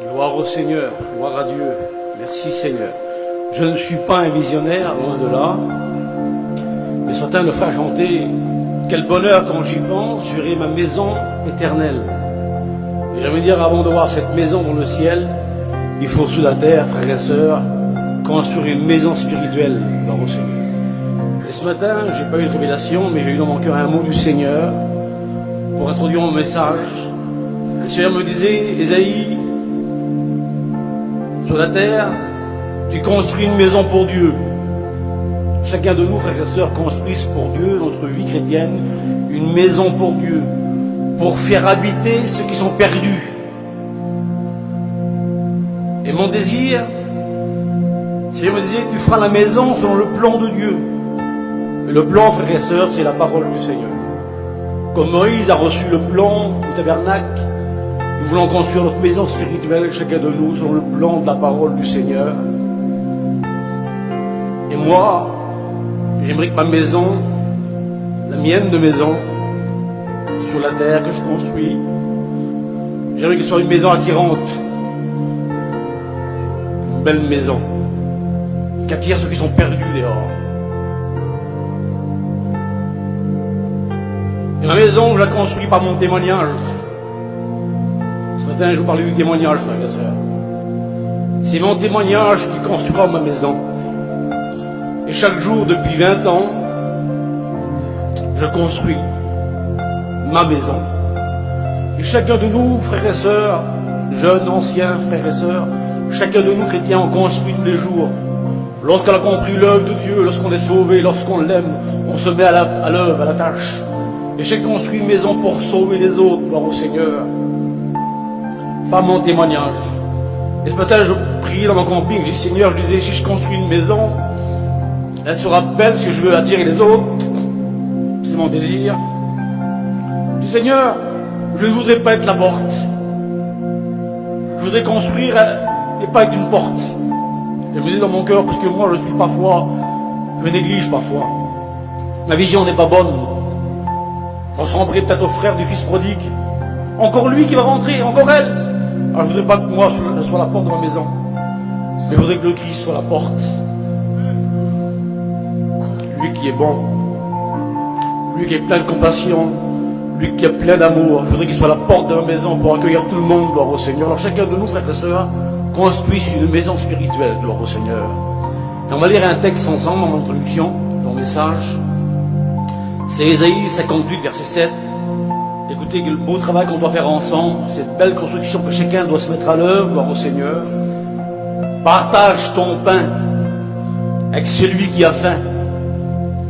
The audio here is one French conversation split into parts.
Gloire au Seigneur, gloire à Dieu. Merci Seigneur. Je ne suis pas un visionnaire, loin de là. Mais ce matin, le frère chantait « Quel bonheur quand j'y pense, j'aurai ma maison éternelle ». Et j'aimerais dire, avant de voir cette maison dans le ciel, il faut sous la terre, frères et sœurs, construire une maison spirituelle, gloire au Seigneur. Et ce matin, je n'ai pas eu de révélation, mais j'ai eu dans mon cœur un mot du Seigneur pour introduire mon message. Le Seigneur me disait, Ésaïe, sur la terre, tu construis une maison pour Dieu. Chacun de nous, frères et sœurs, construisent pour Dieu, notre vie chrétienne, une maison pour Dieu, pour faire habiter ceux qui sont perdus. Et mon désir, le Seigneur me disait, tu feras la maison selon le plan de Dieu. Et le plan, frères et sœurs, c'est la parole du Seigneur. Comme Moïse a reçu le plan du tabernacle, nous voulons construire notre maison spirituelle, chacun de nous, selon le plan de la parole du Seigneur. Et moi, j'aimerais que ma maison, la mienne de maison, sur la terre que je construis, j'aimerais que ce soit une maison attirante. Une belle maison, qui attire ceux qui sont perdus dehors. Et ma maison, je la construis par mon témoignage. Ce matin, je vous parlais du témoignage, frères et sœurs. C'est mon témoignage qui construira ma maison. Et chaque jour, depuis 20 ans, je construis ma maison. Et chacun de nous, frères et sœurs, jeunes, anciens, frères et sœurs, chacun de nous, chrétiens, on construit tous les jours. Lorsqu'on a compris l'œuvre de Dieu, lorsqu'on est sauvé, lorsqu'on l'aime, on se met à l'œuvre, à la tâche. Et j'ai construit une maison pour sauver les autres, gloire au Seigneur. Pas mon témoignage. Et ce matin, je priais dans mon camping, je dis Seigneur, je disais, si je construis une maison, elle sera belle parce que je veux attirer les autres. C'est mon désir. Je dis Seigneur, je ne voudrais pas être la porte. Je voudrais construire et pas être une porte. Je me dis dans mon cœur, parce que moi je suis parfois, je néglige parfois. Ma vision n'est pas bonne. Ressemblerait peut-être au frère du fils prodigue. Encore lui qui va rentrer, encore elle. Alors je ne voudrais pas que moi je sois la porte de ma maison. Mais je voudrais que le Christ soit la porte. Lui qui est bon. Lui qui est plein de compassion. Lui qui est plein d'amour. Je voudrais qu'il soit la porte de ma maison pour accueillir tout le monde, gloire au Seigneur. Alors chacun de nous, frères et sœurs, construise une maison spirituelle, gloire au Seigneur. Et on va lire un texte ensemble en introduction, dans le message. C'est Ésaïe 58, verset 7. Écoutez le beau travail qu'on doit faire ensemble, cette belle construction que chacun doit se mettre à l'œuvre, gloire au Seigneur. Partage ton pain avec celui qui a faim.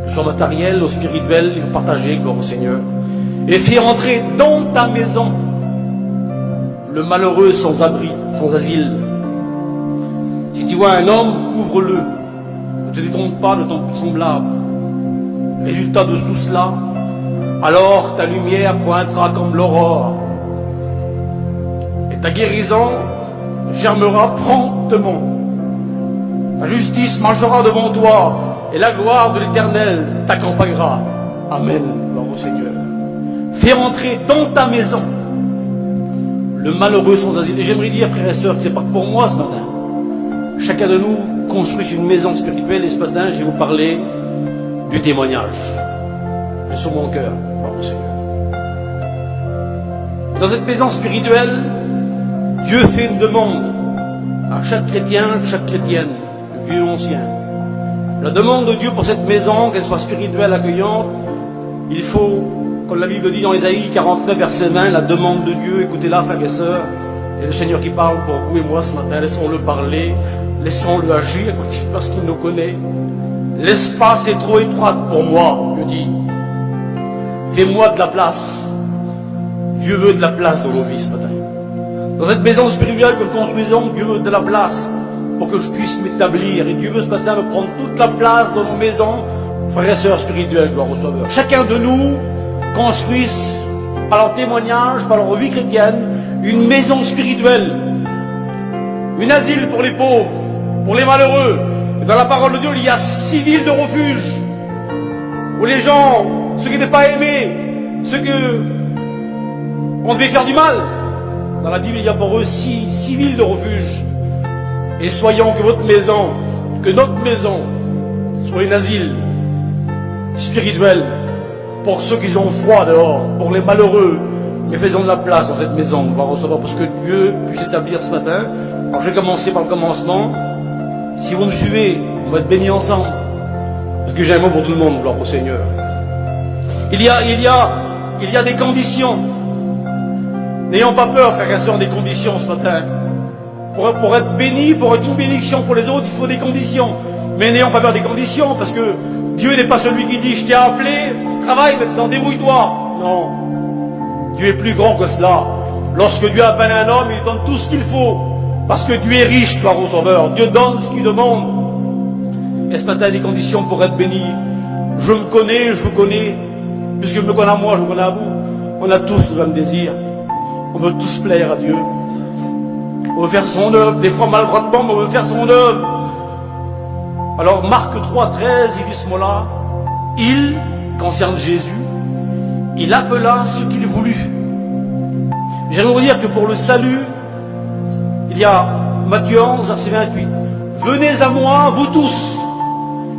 Que ce soit matériel ou spirituel, il faut partager, gloire au Seigneur. Et fais entrer dans ta maison le malheureux sans abri, sans asile. Si tu vois un homme, couvre-le. Ne te détrompe pas de ton semblable. Résultat de tout cela, alors ta lumière pointera comme l'aurore. Et ta guérison germera promptement. La justice marchera devant toi, et la gloire de l'Éternel t'accompagnera. Amen, gloire au Seigneur. Fais entrer dans ta maison le malheureux sans asile. Et j'aimerais dire, frères et sœurs, que ce n'est pas que pour moi ce matin. Chacun de nous construit une maison spirituelle, et ce matin, je vais vous parler du témoignage. C'est sur mon cœur, gloire au Seigneur. Dans cette maison spirituelle, Dieu fait une demande à chaque chrétien, chaque chrétienne, vieux ou ancien. La demande de Dieu pour cette maison, qu'elle soit spirituelle, accueillante, il faut, comme la Bible dit dans Ésaïe 49, verset 20, la demande de Dieu, écoutez-la, frères et sœurs, et le Seigneur qui parle pour vous et moi ce matin, laissons-le parler, laissons-le agir, parce qu'il nous connaît. L'espace est trop étroit pour moi, Dieu dit. Fais-moi de la place. Dieu veut de la place dans nos vies ce matin. Dans cette maison spirituelle que nous construisons, Dieu veut de la place pour que je puisse m'établir. Et Dieu veut ce matin me prendre toute la place dans nos maisons, frères et sœurs spirituels, gloire au Sauveur. Chacun de nous construise, par leur témoignage, par leur vie chrétienne, une maison spirituelle. Une asile pour les pauvres, pour les malheureux. Et dans la parole de Dieu, il y a 6 villes de refuge, où les gens, ceux qui n'étaient pas aimés, ceux que on devait faire du mal, Dans la Bible, il y a pour eux 6 villes de refuge. Et soyons que votre maison, que notre maison, soit un asile spirituel pour ceux qui ont froid dehors, pour les malheureux. Mais faisons de la place dans cette maison, on va recevoir, parce que Dieu puisse établir ce matin. Alors je vais commencer par le commencement. Si vous me suivez, on va être bénis ensemble. Parce que j'ai un mot pour tout le monde, gloire au Seigneur. Il y a des conditions. N'ayons pas peur, frères et sœurs, des conditions ce matin. Pour être béni, pour être une bénédiction pour les autres, il faut des conditions. Mais n'ayons pas peur des conditions, parce que Dieu n'est pas celui qui dit, je t'ai appelé, travaille maintenant, débrouille-toi. Non. Dieu est plus grand que cela. Lorsque Dieu appelle un homme, il donne tout ce qu'il faut. Parce que Dieu est riche, gloire au Sauveur. Dieu donne ce qu'il demande. Et ce matin, des conditions pour être béni. Je me connais, je vous connais. Puisque je me connais à moi, je me connais à vous. On a tous le même désir. On veut tous plaire à Dieu. On veut faire son œuvre. Des fois maladroitement, mais on veut faire son œuvre. Alors Marc 3,13, il dit ce mot-là. Il concerne Jésus. Il appela ce qu'il voulut. J'aimerais vous dire que pour le salut, il y a Matthieu 11, verset 28. Venez à moi, vous tous.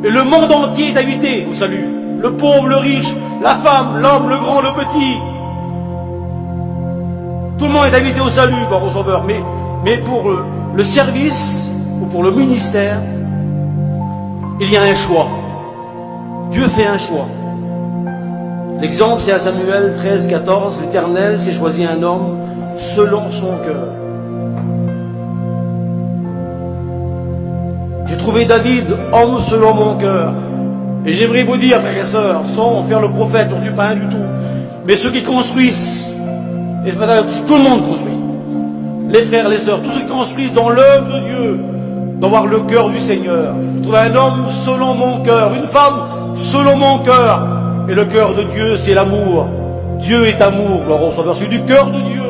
Et le monde entier est invité au salut. Le pauvre, le riche, la femme, l'homme, le grand, le petit. Tout le monde est invité au salut, par au Sauveur. Mais pour le service ou pour le ministère, il y a un choix. Dieu fait un choix. L'exemple, c'est à Samuel 13, 14. L'Éternel s'est choisi un homme selon son cœur. J'ai trouvé David, homme selon mon cœur. Et j'aimerais vous dire, frères et sœurs, sans faire le prophète, je ne suis pas un du tout. Mais ceux qui construisent, et tout le monde construit, les frères, les sœurs, tous ceux qui construisent dans l'œuvre de Dieu, d'avoir le cœur du Seigneur. J'ai trouvé un homme selon mon cœur, une femme selon mon cœur. Et le cœur de Dieu, c'est l'amour. Dieu est amour, gloire au Sauveur. C'est du cœur de Dieu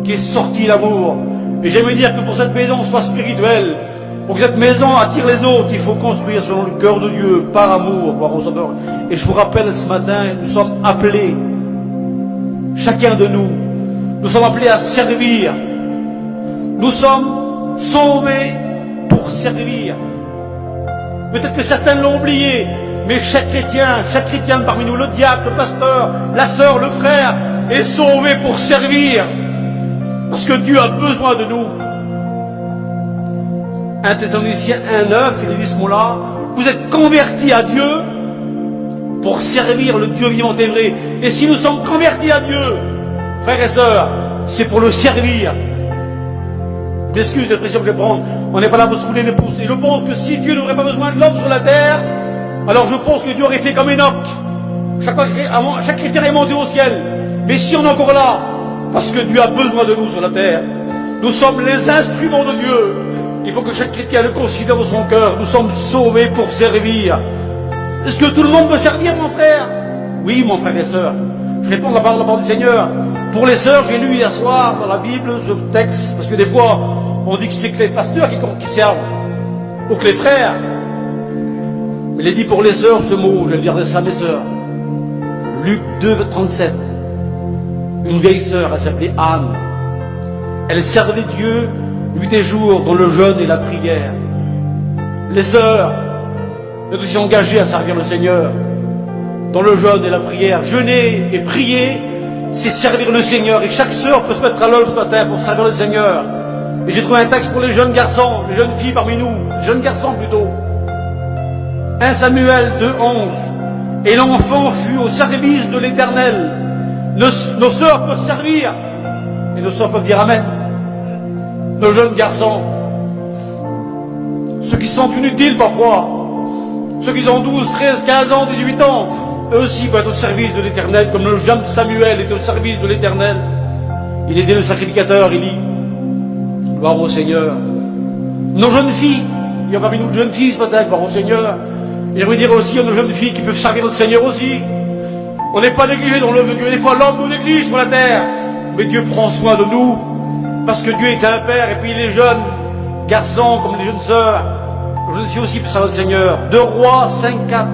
qui est sorti l'amour. Et j'aimerais dire que pour cette maison soit spirituelle, pour que cette maison attire les autres, il faut construire selon le cœur de Dieu, par amour, gloire au Sauveur. Et je vous rappelle ce matin, nous sommes appelés, chacun de nous sommes appelés à servir. Nous sommes sauvés pour servir. Peut-être que certains l'ont oublié, mais chaque chrétien parmi nous, le diacre, le pasteur, la sœur, le frère, est sauvé pour servir. Parce que Dieu a besoin de nous. 1 Thessaloniciens 1,9, il dit ce mot-là. Vous êtes convertis à Dieu pour servir le Dieu vivant et vrai. Et si nous sommes convertis à Dieu, frères et sœurs, c'est pour le servir. M'excuse l'expression que je vais prendre. On n'est pas là pour se rouler les pouces. Et je pense que si Dieu n'aurait pas besoin de l'homme sur la terre, alors je pense que Dieu aurait fait comme Enoch. Chaque chrétien est monté au ciel. Mais si on est encore là, parce que Dieu a besoin de nous sur la terre, nous sommes les instruments de Dieu. Il faut que chaque chrétien le considère dans son cœur. Nous sommes sauvés pour servir. Est-ce que tout le monde veut servir, mon frère? Oui, mon frère et sœur. Je réponds à la parole du Seigneur. Pour les sœurs, j'ai lu hier soir dans la Bible ce texte, parce que des fois, on dit que c'est que les pasteurs qui servent, ou que les frères. Mais il est dit pour les sœurs ce mot, je vais le dire ça à mes sœurs. Luc 2, 37. Une vieille sœur, elle s'appelait Anne. Elle servait Dieu nuit et jour dans le jeûne et la prière. Les sœurs, elles sont aussi engagées à servir le Seigneur dans le jeûne et la prière. Jeûner et prier, c'est servir le Seigneur. Et chaque sœur peut se mettre à l'œuvre ce matin pour servir le Seigneur. Et j'ai trouvé un texte pour les jeunes garçons, les jeunes filles parmi nous, les jeunes garçons plutôt. 1 Samuel 2, 11. Et l'enfant fut au service de l'Éternel. Nos sœurs peuvent servir. Et nos sœurs peuvent dire Amen. Nos jeunes garçons, ceux qui sont inutiles parfois, ceux qui ont 12, 13, 15 ans, 18 ans, eux aussi vont être au service de l'Éternel, comme le jeune Samuel était au service de l'Éternel. Il était le sacrificateur, il dit. Gloire au Seigneur. Nos jeunes filles, il y a parmi nous de jeunes filles ce matin, gloire au Seigneur. Et j'aimerais dire aussi à nos jeunes filles qui peuvent servir le Seigneur aussi. On n'est pas négligé dans l'œuvre de Dieu. Des fois, l'homme nous néglige sur la terre. Mais Dieu prend soin de nous. Parce que Dieu est un père. Et puis les jeunes garçons, comme les jeunes sœurs, les jeunes filles aussi peuvent servir le Seigneur. 2 Rois 5, 4.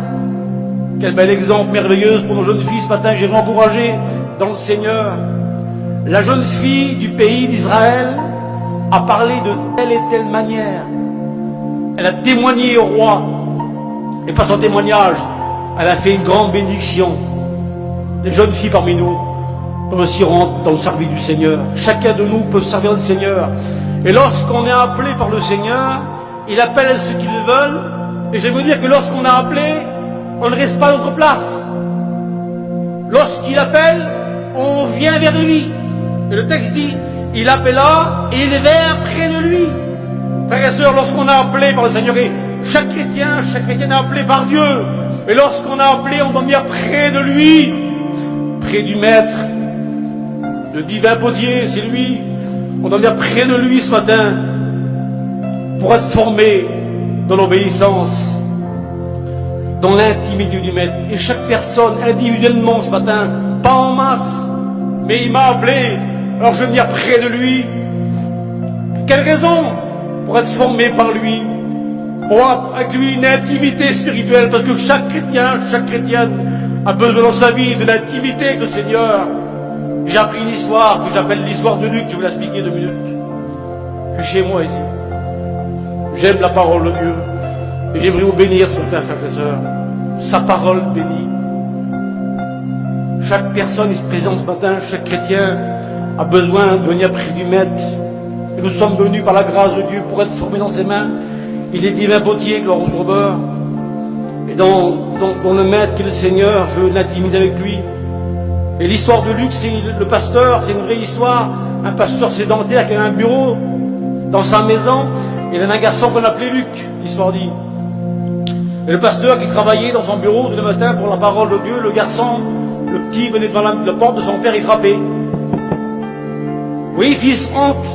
Quel bel exemple merveilleux pour nos jeunes filles ce matin. J'ai encouragé dans le Seigneur. La jeune fille du pays d'Israël a parlé de telle et telle manière. Elle a témoigné au roi. Et par son témoignage, elle a fait une grande bénédiction. Les jeunes filles parmi nous peuvent aussi rentrer dans le service du Seigneur. Chacun de nous peut servir le Seigneur. Et lorsqu'on est appelé par le Seigneur, il appelle ceux qui le veulent. Et je vais vous dire que lorsqu'on a appelé, on ne reste pas à notre place. Lorsqu'il appelle, on vient vers lui. Et le texte dit, il appela et il vint près de lui. Frères et sœurs, lorsqu'on a appelé par le Seigneur, et chaque chrétien est appelé par Dieu. Et lorsqu'on a appelé, on doit venir près de lui, près du Maître, le divin potier, c'est lui. On doit venir près de lui ce matin pour être formé dans l'obéissance, dans l'intimité du Maître. Et chaque personne individuellement ce matin, pas en masse, mais il m'a appelé, alors je vais venir près de lui. Pour quelle raison? Pour être formé par lui, pour avoir avec lui une intimité spirituelle, parce que chaque chrétien, chaque chrétienne a besoin dans sa vie de l'intimité avec le Seigneur. J'ai appris une histoire que j'appelle l'histoire de Luc, je vais vous l'expliquer 2 minutes. Je suis chez moi ici. J'aime la parole de Dieu. Et j'aimerais vous bénir ce matin, frères et sœurs. Sa parole bénit. Chaque personne ici présente ce matin, chaque chrétien a besoin de venir près du Maître. Et nous sommes venus par la grâce de Dieu pour être formés dans ses mains. Il est divin potier, gloire au Sauveur. Et dans le Maître qui est le Seigneur, je veux l'intimider avec lui. Et l'histoire de Luc, c'est le pasteur, c'est une vraie histoire. Un pasteur sédentaire qui a un bureau dans sa maison. Il avait un garçon qu'on appelait Luc, l'histoire dit. Et le pasteur qui travaillait dans son bureau tous les matins pour la parole de Dieu, le garçon, le petit venait devant la porte de son père, il frappait. Oui, fils, entre.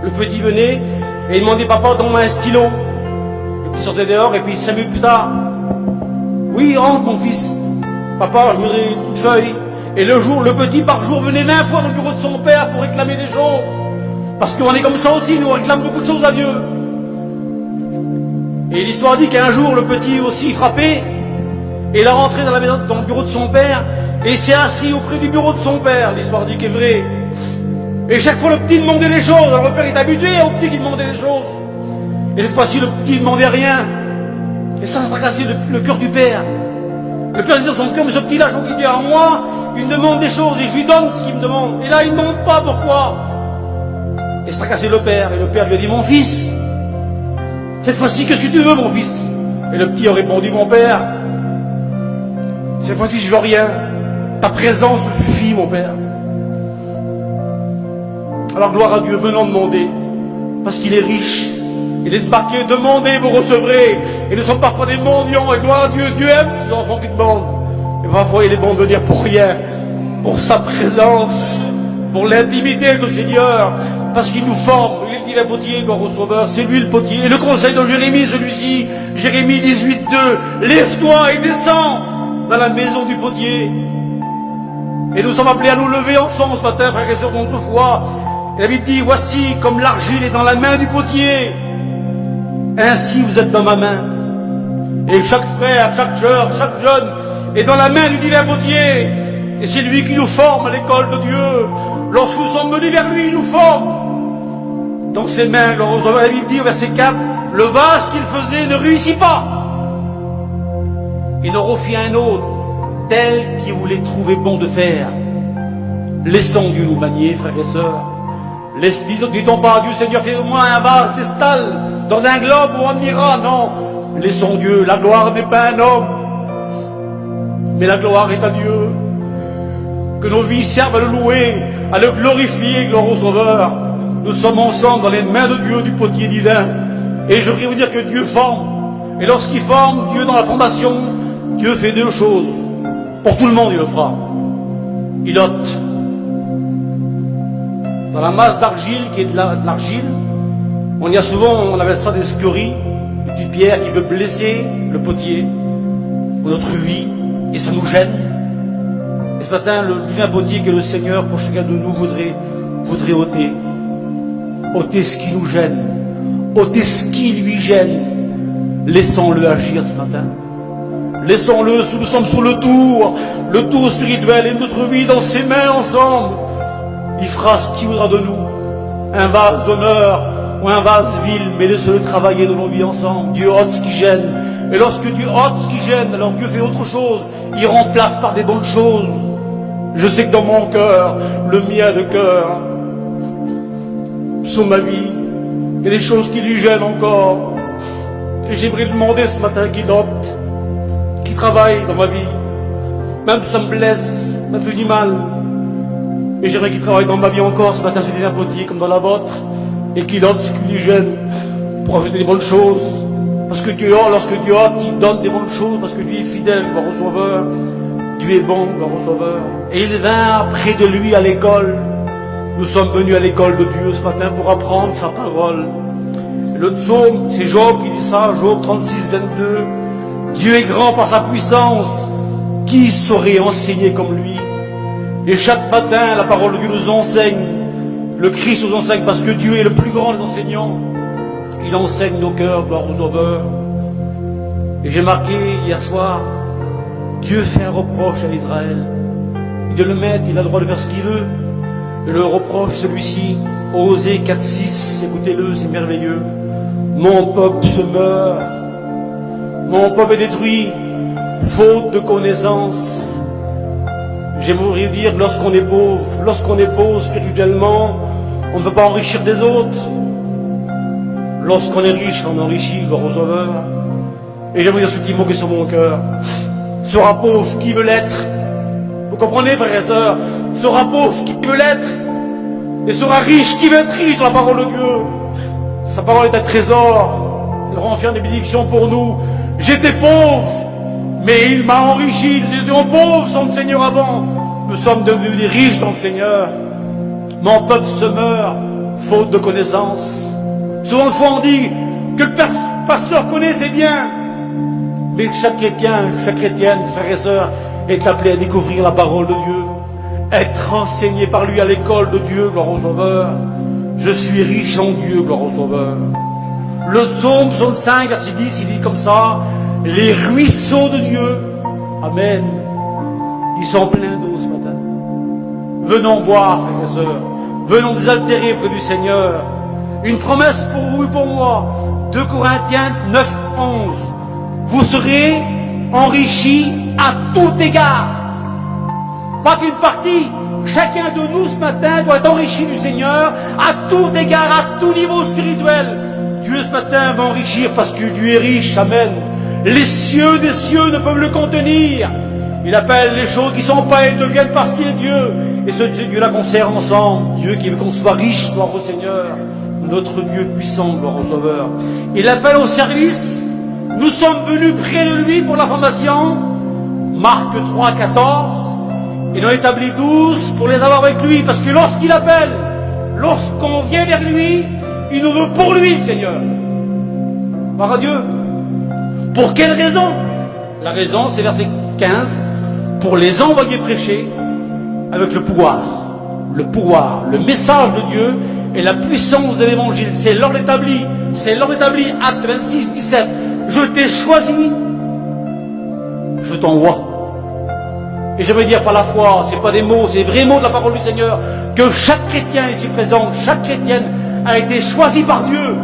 Le petit venait et il demandait, papa, donne-moi un stylo. Il sortait dehors et puis 5 minutes plus tard, oui, entre mon fils. Papa, je voudrais une feuille. Et le petit par jour venait 20 fois dans le bureau de son père pour réclamer des choses. Parce qu'on est comme ça aussi, nous on réclame beaucoup de choses à Dieu. Et l'histoire dit qu'un jour le petit aussi frappé, et il a rentré dans la maison, dans le bureau de son père, et il s'est assis auprès du bureau de son père. L'histoire dit qu'est vrai. Et chaque fois le petit demandait des choses. Alors le père est habitué au petit qui demandait des choses. Et cette fois-ci le petit ne demandait rien. Et ça tracassait le cœur du père. Le père disait dans son cœur, mais ce petit-là, je vous dis à moi, il me demande des choses et je lui donne ce qu'il me demande. Et là, il ne demande pas pourquoi. Et ça tracassait le père. Et le père lui a dit, mon fils, cette fois-ci, qu'est-ce que tu veux, mon fils? Et le petit a répondu, mon père, cette fois-ci, je veux rien. Ta présence me suffit, mon père. Alors, gloire à Dieu, venons demander, parce qu'il est riche. Il est marqué, demandez, vous recevrez. Et nous sommes parfois des mendiants, et gloire à Dieu, Dieu aime ces enfants qui demandent. Et parfois, il est bon de venir pour rien, pour sa présence, pour l'intimité avec le Seigneur, parce qu'il nous forme. Il est divin potier, gloire au Sauveur, c'est lui le potier. Et le conseil de Jérémie, celui-ci, Jérémie 18:2, lève-toi et descends dans la maison du potier. Et nous sommes appelés à nous lever ensemble ce matin, frères et sœurs, dans notre foi. Et la Bible dit, voici comme l'argile est dans la main du potier, ainsi vous êtes dans ma main. Et chaque frère, chaque sœur, chaque jeune est dans la main du divin potier. Et c'est lui qui nous forme à l'école de Dieu. Lorsque nous sommes venus vers lui, il nous forme. Dans ses mains, la Bible dit au verset 4, le vase qu'il faisait ne réussit pas. Il en refit un autre, tel qu'il voulait trouver bon de faire. Laissons Dieu nous manier, frères et sœurs. Dit-on pas à Dieu, Seigneur, fais-moi un vase d'estal dans un globe où on ira. Non, laissons Dieu. La gloire n'est pas un homme, mais la gloire est à Dieu. Que nos vies servent à le louer, à le glorifier, gloire au Sauveur. Nous sommes ensemble dans les mains de Dieu, du potier divin. Et je voudrais vous dire que Dieu forme. Et lorsqu'il forme, Dieu dans la formation, Dieu fait 2 choses. Pour tout le monde, il le fera. Il ôte. Dans la masse d'argile, qui est de l'argile, on y a souvent, on appelle ça des scories, des petites pierres qui peuvent blesser le potier, ou notre vie, et ça nous gêne. Et ce matin, le divin potier que le Seigneur, pour chacun de nous, voudrait ôter. Ôter ce qui nous gêne, ôter ce qui lui gêne. Laissons-le agir ce matin. Laissons-le, nous sommes sur le tour spirituel et notre vie dans ses mains ensemble. il fera ce qu'il voudra de nous. Un vase d'honneur ou un vase vil, mais laissez-le travailler de nos vies ensemble. Dieu ôte ce qui gêne. Et lorsque Dieu ôte ce qui gêne, alors Dieu fait autre chose. Il remplace par des bonnes choses. Je sais que dans mon cœur, le mien de cœur, sur ma vie, il y a des choses qui lui gênent encore. Et j'aimerais lui demander ce matin qu'il ôte, qu'il travaille dans ma vie. Même si ça me blesse, ça me fait du mal. Et j'aimerais qu'il travaille dans ma vie encore ce matin sur des potiers comme dans la vôtre. Et qu'il ôte ce qui lui gêne pour ajouter des bonnes choses. Parce que Dieu, lorsque Dieu ôte, il donne des bonnes choses. Parce que Dieu est fidèle, gloire au Sauveur. Dieu est bon, gloire au Sauveur. Et il vint près de lui à l'école. Nous sommes venus à l'école de Dieu ce matin pour apprendre sa parole. Et le psaume, c'est Job qui dit ça, Job 36, 22. Dieu est grand par sa puissance. Qui saurait enseigner comme lui? Et chaque matin, la parole de Dieu nous enseigne. Le Christ nous enseigne parce que Dieu est le plus grand des enseignants. Il enseigne nos cœurs, gloire au Sauveur. Et j'ai marqué hier soir, Dieu fait un reproche à Israël. Il doit le mettre, il a le droit de faire ce qu'il veut. Et le reproche, celui-ci, Osée 4.6, écoutez-le, c'est merveilleux. Mon peuple se meurt, mon peuple est détruit, faute de connaissance. J'aimerais dire, lorsqu'on est pauvre spirituellement, on ne peut pas enrichir des autres. Lorsqu'on est riche, on enrichit, gloire au Sauveur. Et j'aimerais dire ce petit mot qui est sur mon cœur. Sera pauvre qui veut l'être. Vous comprenez, frères et sœurs? Sera pauvre qui veut l'être. Et sera riche qui veut être riche dans la parole de Dieu. Sa parole est un trésor. Il renferme des bénédictions pour nous. J'étais pauvre, mais il m'a enrichi. Nous étions pauvres sans le Seigneur avant. Nous sommes devenus des riches dans le Seigneur. Mon peuple se meurt, faute de connaissance. Souvent de fois on dit que le pasteur connaissait bien. Mais chaque chrétien, chaque chrétienne, frères et sœurs, est appelé à découvrir la parole de Dieu. Être enseigné par lui à l'école de Dieu, gloire au Sauveur. Je suis riche en Dieu, gloire au Sauveur. Le psaume 5, verset 10, il dit comme ça, les ruisseaux de Dieu, amen, ils sont pleins d'eau ce matin. Venons boire, frères et sœurs, venons désaltérer près du Seigneur. Une promesse pour vous et pour moi, 2 Corinthiens 9, 11. Vous serez enrichis à tout égard. Pas qu'une partie. Chacun de nous ce matin doit être enrichi du Seigneur à tout égard, à tout niveau spirituel. Dieu ce matin va enrichir parce que Dieu est riche, amen. Les cieux des cieux ne peuvent le contenir. Il appelle les choses qui sont pas, elles deviennent parce qu'il est Dieu. Et ce Dieu-là qu'on sert ensemble. Dieu qui veut qu'on soit riche, gloire au Seigneur. Notre Dieu puissant, gloire au Sauveur. Il appelle au service. Nous sommes venus près de lui pour la formation. Marc 3, 14. Il en a établi 12 pour les avoir avec lui. Parce que lorsqu'il appelle, lorsqu'on vient vers lui, il nous veut pour lui, Seigneur. Par Dieu. Pour quelle raison? La raison, c'est verset 15. Pour les envoyer prêcher avec le pouvoir. Le pouvoir, le message de Dieu et la puissance de l'évangile. C'est l'ordre établi. C'est l'ordre établi. Acte 26, 17. Je t'ai choisi. Je t'envoie. Et je veux dire par la foi, c'est pas des mots, c'est des vrais mots de la parole du Seigneur, que chaque chrétien ici présent, chaque chrétienne a été choisi par Dieu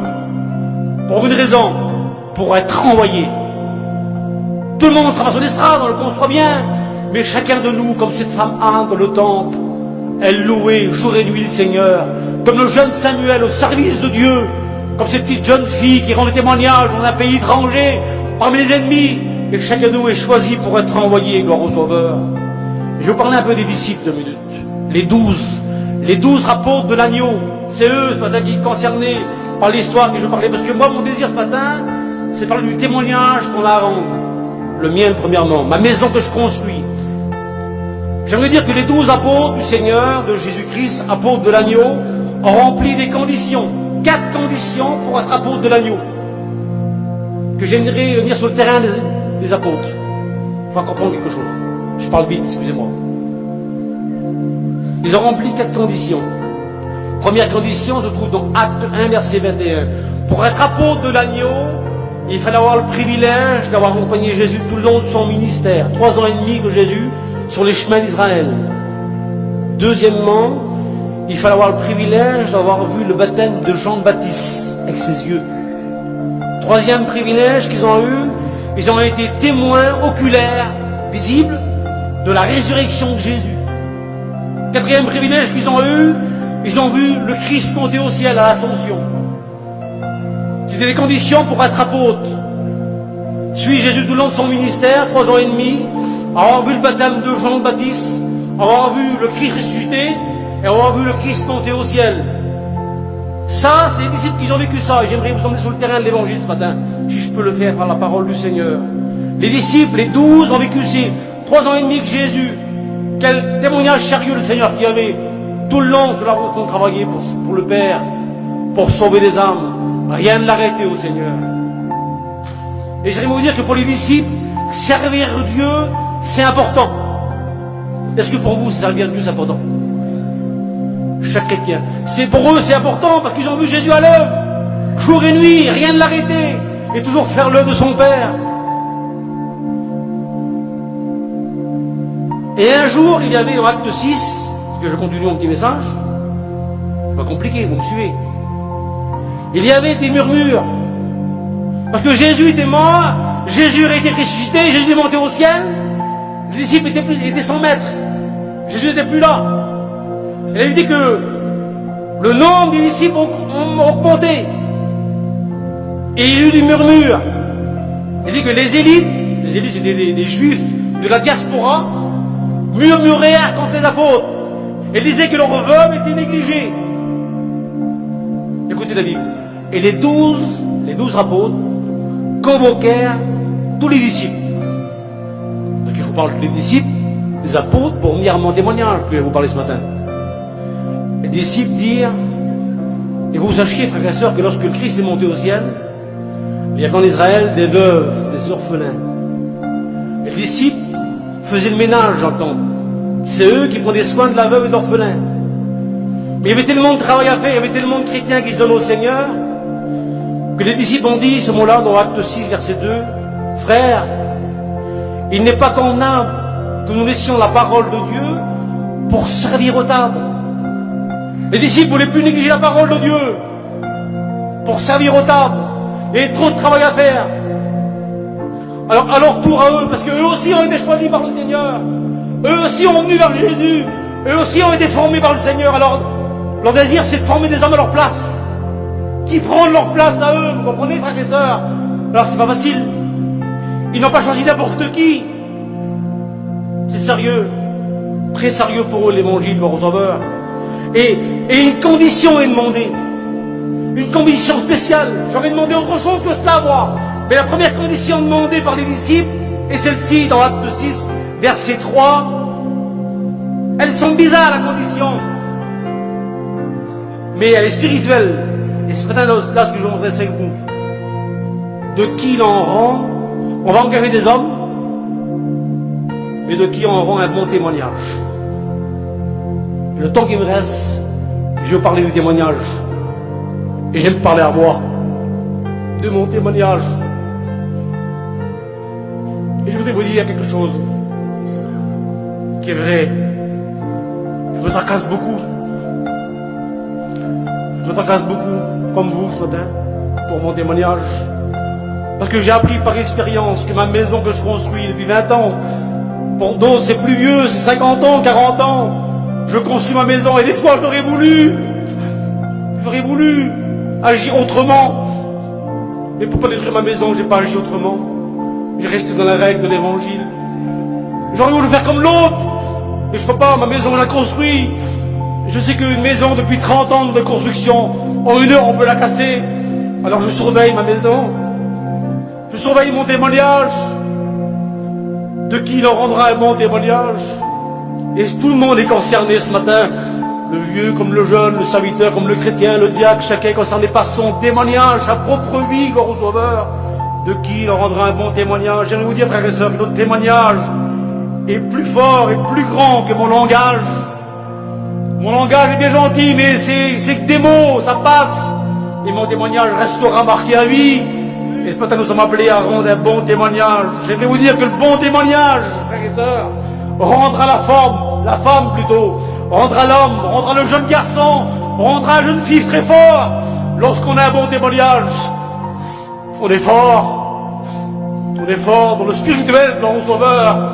pour une raison, pour être envoyé. Tout le monde sera sur l'estrade, on le conçoit bien, mais chacun de nous, comme cette femme Anne dans le temple, elle louait jour et nuit le Seigneur, comme le jeune Samuel au service de Dieu, comme cette petite jeune fille qui rend le témoignage dans un pays étranger, parmi les ennemis, et chacun de nous est choisi pour être envoyé, gloire au Sauveur. Je vais vous parler un peu des disciples 2 minutes. Les 12 apôtres de l'agneau, c'est eux ce matin qui sont concernés par l'histoire que je parlais, parce que moi mon désir ce matin, c'est parler du témoignage qu'on a à rendre. Le mien premièrement, ma maison que je construis. J'aimerais dire que les 12 apôtres du Seigneur, de Jésus-Christ, apôtres de l'agneau, ont rempli des conditions, 4 conditions pour être apôtres de l'agneau. Que j'aimerais venir sur le terrain des apôtres. Il faut comprendre quelque chose. Je parle vite, excusez-moi. Ils ont rempli 4 conditions. Première condition se trouve dans Acte 1, verset 21. Pour être apôtre de l'agneau, il fallait avoir le privilège d'avoir accompagné Jésus tout le long de son ministère. 3 ans et demi de Jésus sur les chemins d'Israël. Deuxièmement, il fallait avoir le privilège d'avoir vu le baptême de Jean le Baptiste avec ses yeux. Troisième privilège qu'ils ont eu, ils ont été témoins oculaires, visibles, de la résurrection de Jésus. Quatrième privilège qu'ils ont eu, ils ont vu le Christ monter au ciel à l'Assomption. C'était les conditions pour être apôtre. Suit Jésus tout le long de son ministère, 3 ans et demi, avoir vu le baptême de Jean le Baptiste, avoir vu le Christ ressuscité et avoir vu le Christ monter au ciel. Ça, c'est les disciples qui ont vécu ça. Et j'aimerais vous emmener sur le terrain de l'évangile ce matin, si je peux le faire par la parole du Seigneur. Les disciples, les 12, ont vécu ces 3 ans et demi que Jésus. Quel témoignage sérieux le Seigneur qui avait tout le long sur la route qu'on travaillait pour le Père, pour sauver des âmes. Rien ne l'arrêtait au Seigneur. Et j'aimerais vous dire que pour les disciples, servir Dieu, c'est important. Est-ce que pour vous, servir Dieu, c'est important? Chaque chrétien. C'est pour eux, c'est important parce qu'ils ont vu Jésus à l'œuvre. Jour et nuit, rien ne l'arrêtait. Et toujours faire l'œuvre de son Père. Et un jour, il y avait dans Acte 6, parce que je continue mon petit message, c'est pas compliqué, vous me suivez. Il y avait des murmures. Parce que Jésus était mort, Jésus a été ressuscité, Jésus est monté au ciel, les disciples étaient sans maître. Jésus n'était plus là. Il a dit que le nombre des disciples ont augmenté. Et il y a eu des murmures. Il dit que les élites c'était des juifs de la diaspora, murmurèrent contre les apôtres. Et disaient que leurs veuves étaient négligées. Écoutez la Bible. Et les 12 apôtres convoquèrent tous les disciples. Donc je vous parle des disciples, des apôtres, pour venir à mon témoignage que je vais vous parler ce matin. Les disciples dirent, et vous sachiez, frères et sœurs, que lorsque le Christ est monté au ciel, il y avait en Israël des veuves, des orphelins. Et les disciples faisaient le ménage dans le temple. C'est eux qui prenaient soin de la veuve et de l'orphelin. Mais il y avait tellement de travail à faire, il y avait tellement de chrétiens qui se donnent au Seigneur, que les disciples ont dit ce mot-là dans Acte 6, verset 2, « Frères, il n'est pas convenable que nous laissions la parole de Dieu pour servir aux tables. » Les disciples ne voulaient plus négliger la parole de Dieu pour servir aux tables. Il y avait trop de travail à faire. Alors, à leur tour à eux, parce qu'eux aussi ont été choisis par le Seigneur. Eux aussi ont venu vers Jésus. Eux aussi ont été formés par le Seigneur. Alors, leur désir, c'est de former des hommes à leur place. Qui prennent leur place à eux. Vous comprenez, frères et sœurs? Alors, c'est pas facile. Ils n'ont pas choisi n'importe qui. C'est sérieux. Très sérieux pour eux, l'évangile, leur sauveur. Et une condition est demandée. Une condition spéciale. J'aurais demandé autre chose que cela, moi. Mais la première condition demandée par les disciples est celle-ci, dans Acte 6, verset 3. Elles sont bizarres, la condition. Mais elle est spirituelle. Et c'est peut-être là ce que je vais montrer avec vous. De qui il en rend, on va engager des hommes, mais de qui on rend un bon témoignage. Et le temps qui me reste, je vais parler du témoignage. Et j'aime parler à moi, de mon témoignage. Et je voudrais vous dire quelque chose qui est vrai. Je me tracasse beaucoup. Je me tracasse beaucoup, comme vous ce matin, pour mon témoignage. Parce que j'ai appris par expérience que ma maison que je construis depuis 20 ans, pour d'autres c'est plus vieux, c'est 50 ans, 40 ans, je construis ma maison et des fois j'aurais voulu agir autrement. Mais pour pas détruire ma maison, j'ai pas agi autrement. J'ai resté dans la règle de l'évangile. J'aurais voulu faire comme l'autre, mais je peux pas, ma maison je la construis. Je sais qu'une maison depuis 30 ans de construction, en 1 heure on peut la casser. Alors je surveille ma maison. Je surveille mon témoignage. De qui il en rendra un bon témoignage. Et tout le monde est concerné ce matin. Le vieux comme le jeune, le serviteur comme le chrétien, le diacre, chacun est concerné par son témoignage, sa propre vie, gloire au Sauveur. De qui il en rendra un bon témoignage. J'aimerais vous dire, frères et sœurs, que notre témoignage est plus fort et plus grand que mon langage. Mon langage est bien gentil, mais c'est que des mots, ça passe. Et mon témoignage restera marqué à vie. Et ce matin, nous sommes appelés à rendre un bon témoignage. J'aimerais vous dire que le bon témoignage, frères et sœurs, rendra la femme plutôt, rendra l'homme, rendra le jeune garçon, rendra la jeune fille très fort. Lorsqu'on a un bon témoignage, on est fort. On est fort dans le spirituel, dans le Sauveur.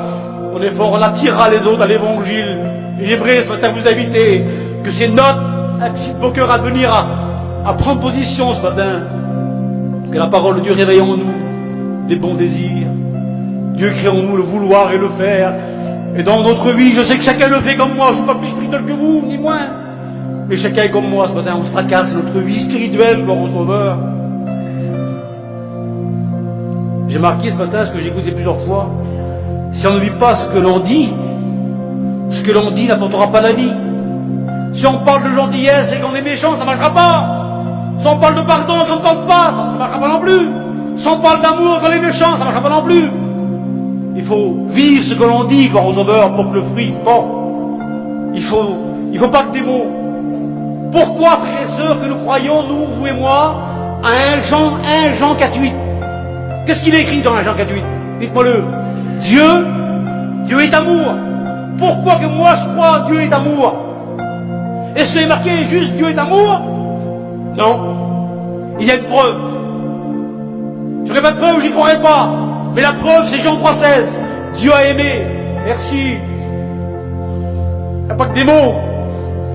On est fort, on attirera les autres à l'évangile. Et j'aimerais ce matin vous inviter que ces notes incitent vos cœurs à venir à prendre position ce matin. Que la parole de Dieu réveille en nous des bons désirs. Dieu crée en nous le vouloir et le faire. Et dans notre vie, je sais que chacun le fait comme moi. Je ne suis pas plus spirituel que vous, ni moins. Mais chacun est comme moi ce matin. On se fracasse notre vie spirituelle, gloire au Sauveur. J'ai marqué ce matin ce que j'ai écouté plusieurs fois. Si on ne vit pas ce que l'on dit n'apportera pas la vie. Si on parle de gentillesse et qu'on est méchant, ça ne marchera pas. Si on parle de pardon et qu'on ne tente pas, ça ne marchera pas non plus. Si on parle d'amour et qu'on est méchant, ça ne marchera pas non plus. Il faut vivre ce que l'on dit, gloire au Sauveur, pour que le fruit porte. Il faut pas que des mots. Pourquoi, frères et sœurs, que nous croyons, nous, vous et moi, à 1 Jean 4,8? Qu'est-ce qu'il est écrit dans 1 Jean 4,8? Dites-moi-le. Dieu est amour. Pourquoi que moi je crois Dieu est amour? Est-ce qu'il est marqué juste Dieu est amour? Non. Il y a une preuve. Je n'aurai pas de preuve, j'y croirai pas. Mais la preuve, c'est Jean 3,16. Dieu a aimé. Merci. Il n'y a pas que des mots.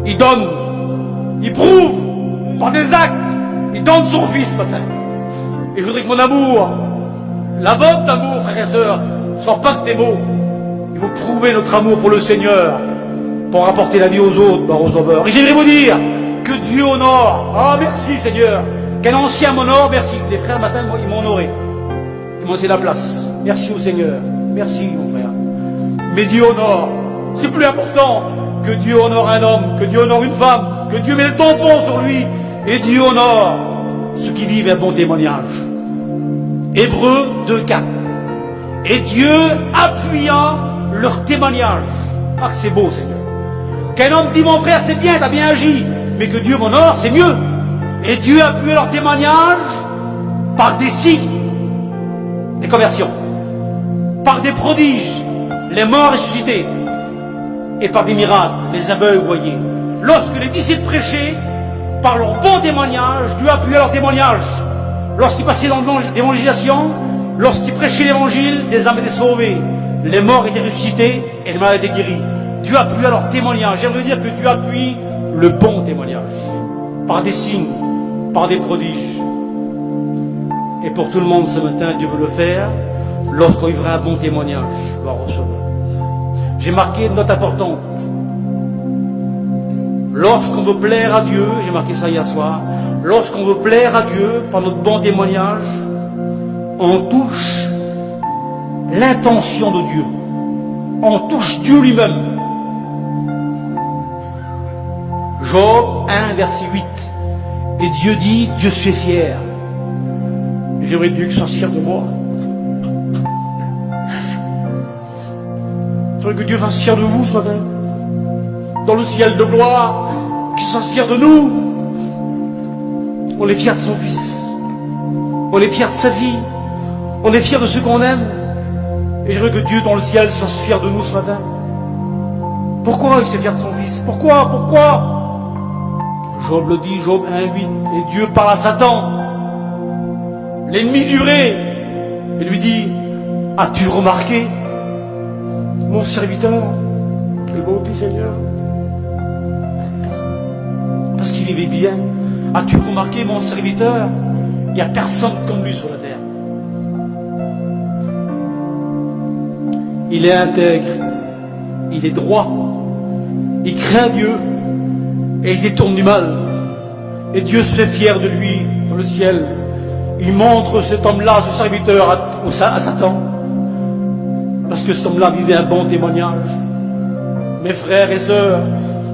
Il donne. Il prouve par des actes. Il donne son fils ce matin. Et je voudrais que mon amour, la vôtre d'amour, frères et sœurs, ne soit pas que des mots. Il faut prouver notre amour pour le Seigneur, pour apporter la vie aux autres, gloire au Sauveur. Et j'aimerais vous dire que Dieu honore. Ah, merci Seigneur. Qu'un ancien m'honore, merci. Les frères, matin, ils m'ont honoré. Ils m'ont laissé la place. Merci au Seigneur. Merci, mon frère. Mais Dieu honore. C'est plus important que Dieu honore un homme, que Dieu honore une femme, que Dieu met le tampon sur lui. Et Dieu honore ceux qui vivent un bon témoignage. Hébreux 2,4. Et Dieu appuya leur témoignage. Ah, c'est beau, Seigneur. Qu'un homme dit, mon frère, c'est bien, t'as bien agi. Mais que Dieu m'honore, c'est mieux. Et Dieu appuya leur témoignage par des signes, des conversions, par des prodiges, les morts ressuscités, et par des miracles, les aveugles voyés. Lorsque les disciples prêchaient, par leur bon témoignage, Dieu appuyait leur témoignage. Lorsqu'ils passaient dans l'évangélisation, lorsqu'ils prêchaient l'évangile, des âmes étaient sauvées, les morts étaient ressuscités et les malades étaient guéris. Dieu appuie leur témoignage. J'aimerais dire que Dieu appuie le bon témoignage, par des signes, par des prodiges. Et pour tout le monde ce matin, Dieu veut le faire lorsqu'on vivra un bon témoignage. J'ai marqué une note importante. Lorsqu'on veut plaire à Dieu, j'ai marqué ça hier soir, lorsqu'on veut plaire à Dieu par notre bon témoignage, on touche l'intention de Dieu. On touche Dieu lui-même. Job 1, verset 8. Et Dieu dit, Dieu se fait fier. Et j'aimerais Dieu qu'il soit fier de moi. J'aimerais que Dieu fasse fier de vous ce matin. Dans le ciel de gloire, qu'il soit fier de nous. On est fier de son fils. On est fier de sa vie. On est fier de ceux qu'on aime. Et j'aimerais que Dieu dans le ciel soit fier de nous ce matin. Pourquoi il s'est fier de son fils? Pourquoi Job le dit, Job 1,8. Et Dieu parle à Satan, l'ennemi juré, et lui dit, as-tu remarqué mon serviteur? Quelle beauté, Seigneur. Parce qu'il vivait bien. As-tu remarqué mon serviteur? Il n'y a personne comme lui sur la terre. Il est intègre, il est droit, il craint Dieu et il se détourne du mal. Et Dieu se fait fier de lui dans le ciel. Il montre cet homme-là, ce serviteur, à Satan. Parce que cet homme-là vivait un bon témoignage. Mes frères et sœurs,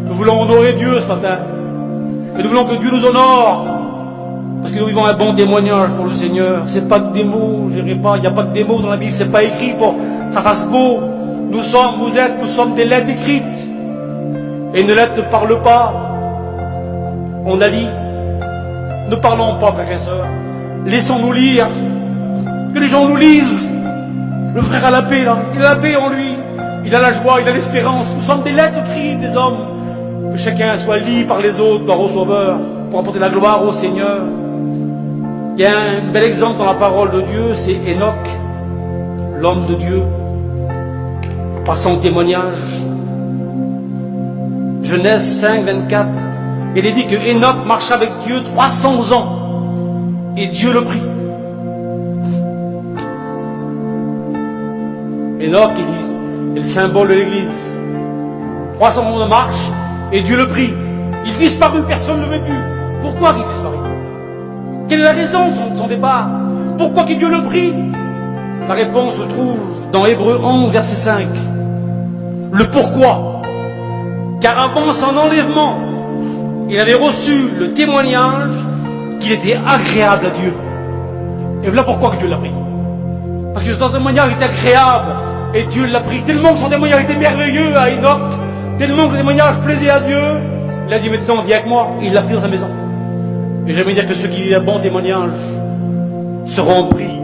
nous voulons honorer Dieu ce matin. Et nous voulons que Dieu nous honore. Parce que nous vivons un bon témoignage pour le Seigneur. C'est pas que des mots, je dirais pas, il n'y a pas que des mots dans la Bible, c'est pas écrit pour que ça fasse beau. Nous sommes des lettres écrites. Et une lettre ne parle pas. On la lit. Ne parlons pas, frères et sœurs. Laissons-nous lire. Que les gens nous lisent. Le frère a la paix, là. Il a la paix en lui. Il a la joie, il a l'espérance. Nous sommes des lettres écrites des hommes. que chacun soit lié par les autres, par au Sauveur, pour apporter la gloire au Seigneur. Il y a un bel exemple dans la parole de Dieu, c'est Enoch, l'homme de Dieu, par son témoignage. Genèse 5, 24, il est dit que Enoch marcha avec Dieu 300 ans, et Dieu le prit. Enoch est le symbole de l'Église. 300 ans de marche, et Dieu le prit. Il disparut, personne ne le vit plus. Pourquoi il disparut? Quelle est la raison de son départ? Pourquoi que Dieu le prit? La réponse se trouve dans Hébreux 11, verset 5. Le pourquoi? Car avant son enlèvement, il avait reçu le témoignage qu'il était agréable à Dieu. Et voilà pourquoi que Dieu l'a pris. Parce que son témoignage était agréable, et Dieu l'a pris. Tellement que son témoignage était merveilleux à Enoch, tellement que le témoignage plaisait à Dieu, il a dit maintenant viens avec moi, et il l'a pris dans sa maison. Et j'aimerais dire que ceux qui ont un bon témoignage seront pris,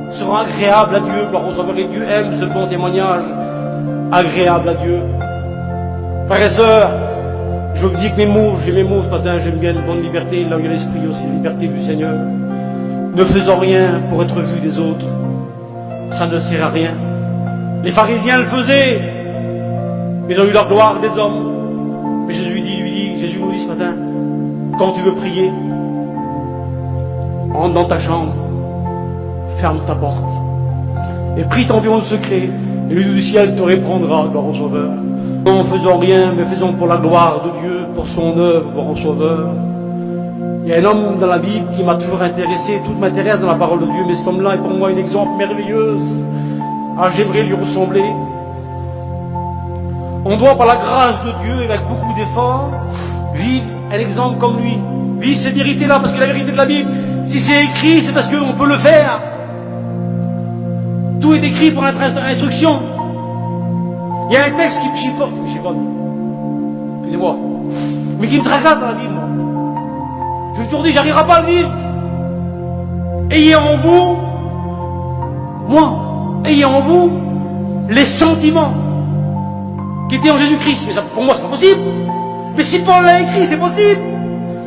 seront agréables à Dieu. Gloire au Sauveur, et Dieu aime ce bon témoignage agréable à Dieu. Frères et sœurs, je vous dis que j'ai mes mots ce matin, j'aime bien une bonne liberté, là où il y a l'esprit aussi, la liberté du Seigneur. Ne faisons rien pour être vus des autres, ça ne sert à rien. Les pharisiens le faisaient, ils ont eu la gloire des hommes. Mais Jésus nous dit ce matin, quand tu veux prier, entre dans ta chambre, ferme ta porte, et prie ton Dieu en secret, et lui du ciel te répondra, gloire au Sauveur. Non, faisons rien, mais faisons pour la gloire de Dieu, pour son œuvre, gloire au Sauveur. Il y a un homme dans la Bible qui m'a toujours intéressé, tout m'intéresse dans la parole de Dieu, mais cet homme-là est pour moi un exemple merveilleux. Ah, j'aimerais lui ressembler. On doit, par la grâce de Dieu, et avec beaucoup d'efforts, vivre un exemple comme lui. Vivre cette vérité-là, parce que la vérité de la Bible, si c'est écrit, c'est parce qu'on peut le faire. Tout est écrit pour notre instruction. Il y a un texte qui me chiffonne, excusez-moi, mais qui me tracasse dans la Bible. Je me toujours dit, j'arriverai pas à le vivre. Ayez en vous, ayez en vous les sentiments qui étaient en Jésus-Christ. Mais ça, pour moi, c'est pas possible. Mais si Paul l'a écrit, c'est possible.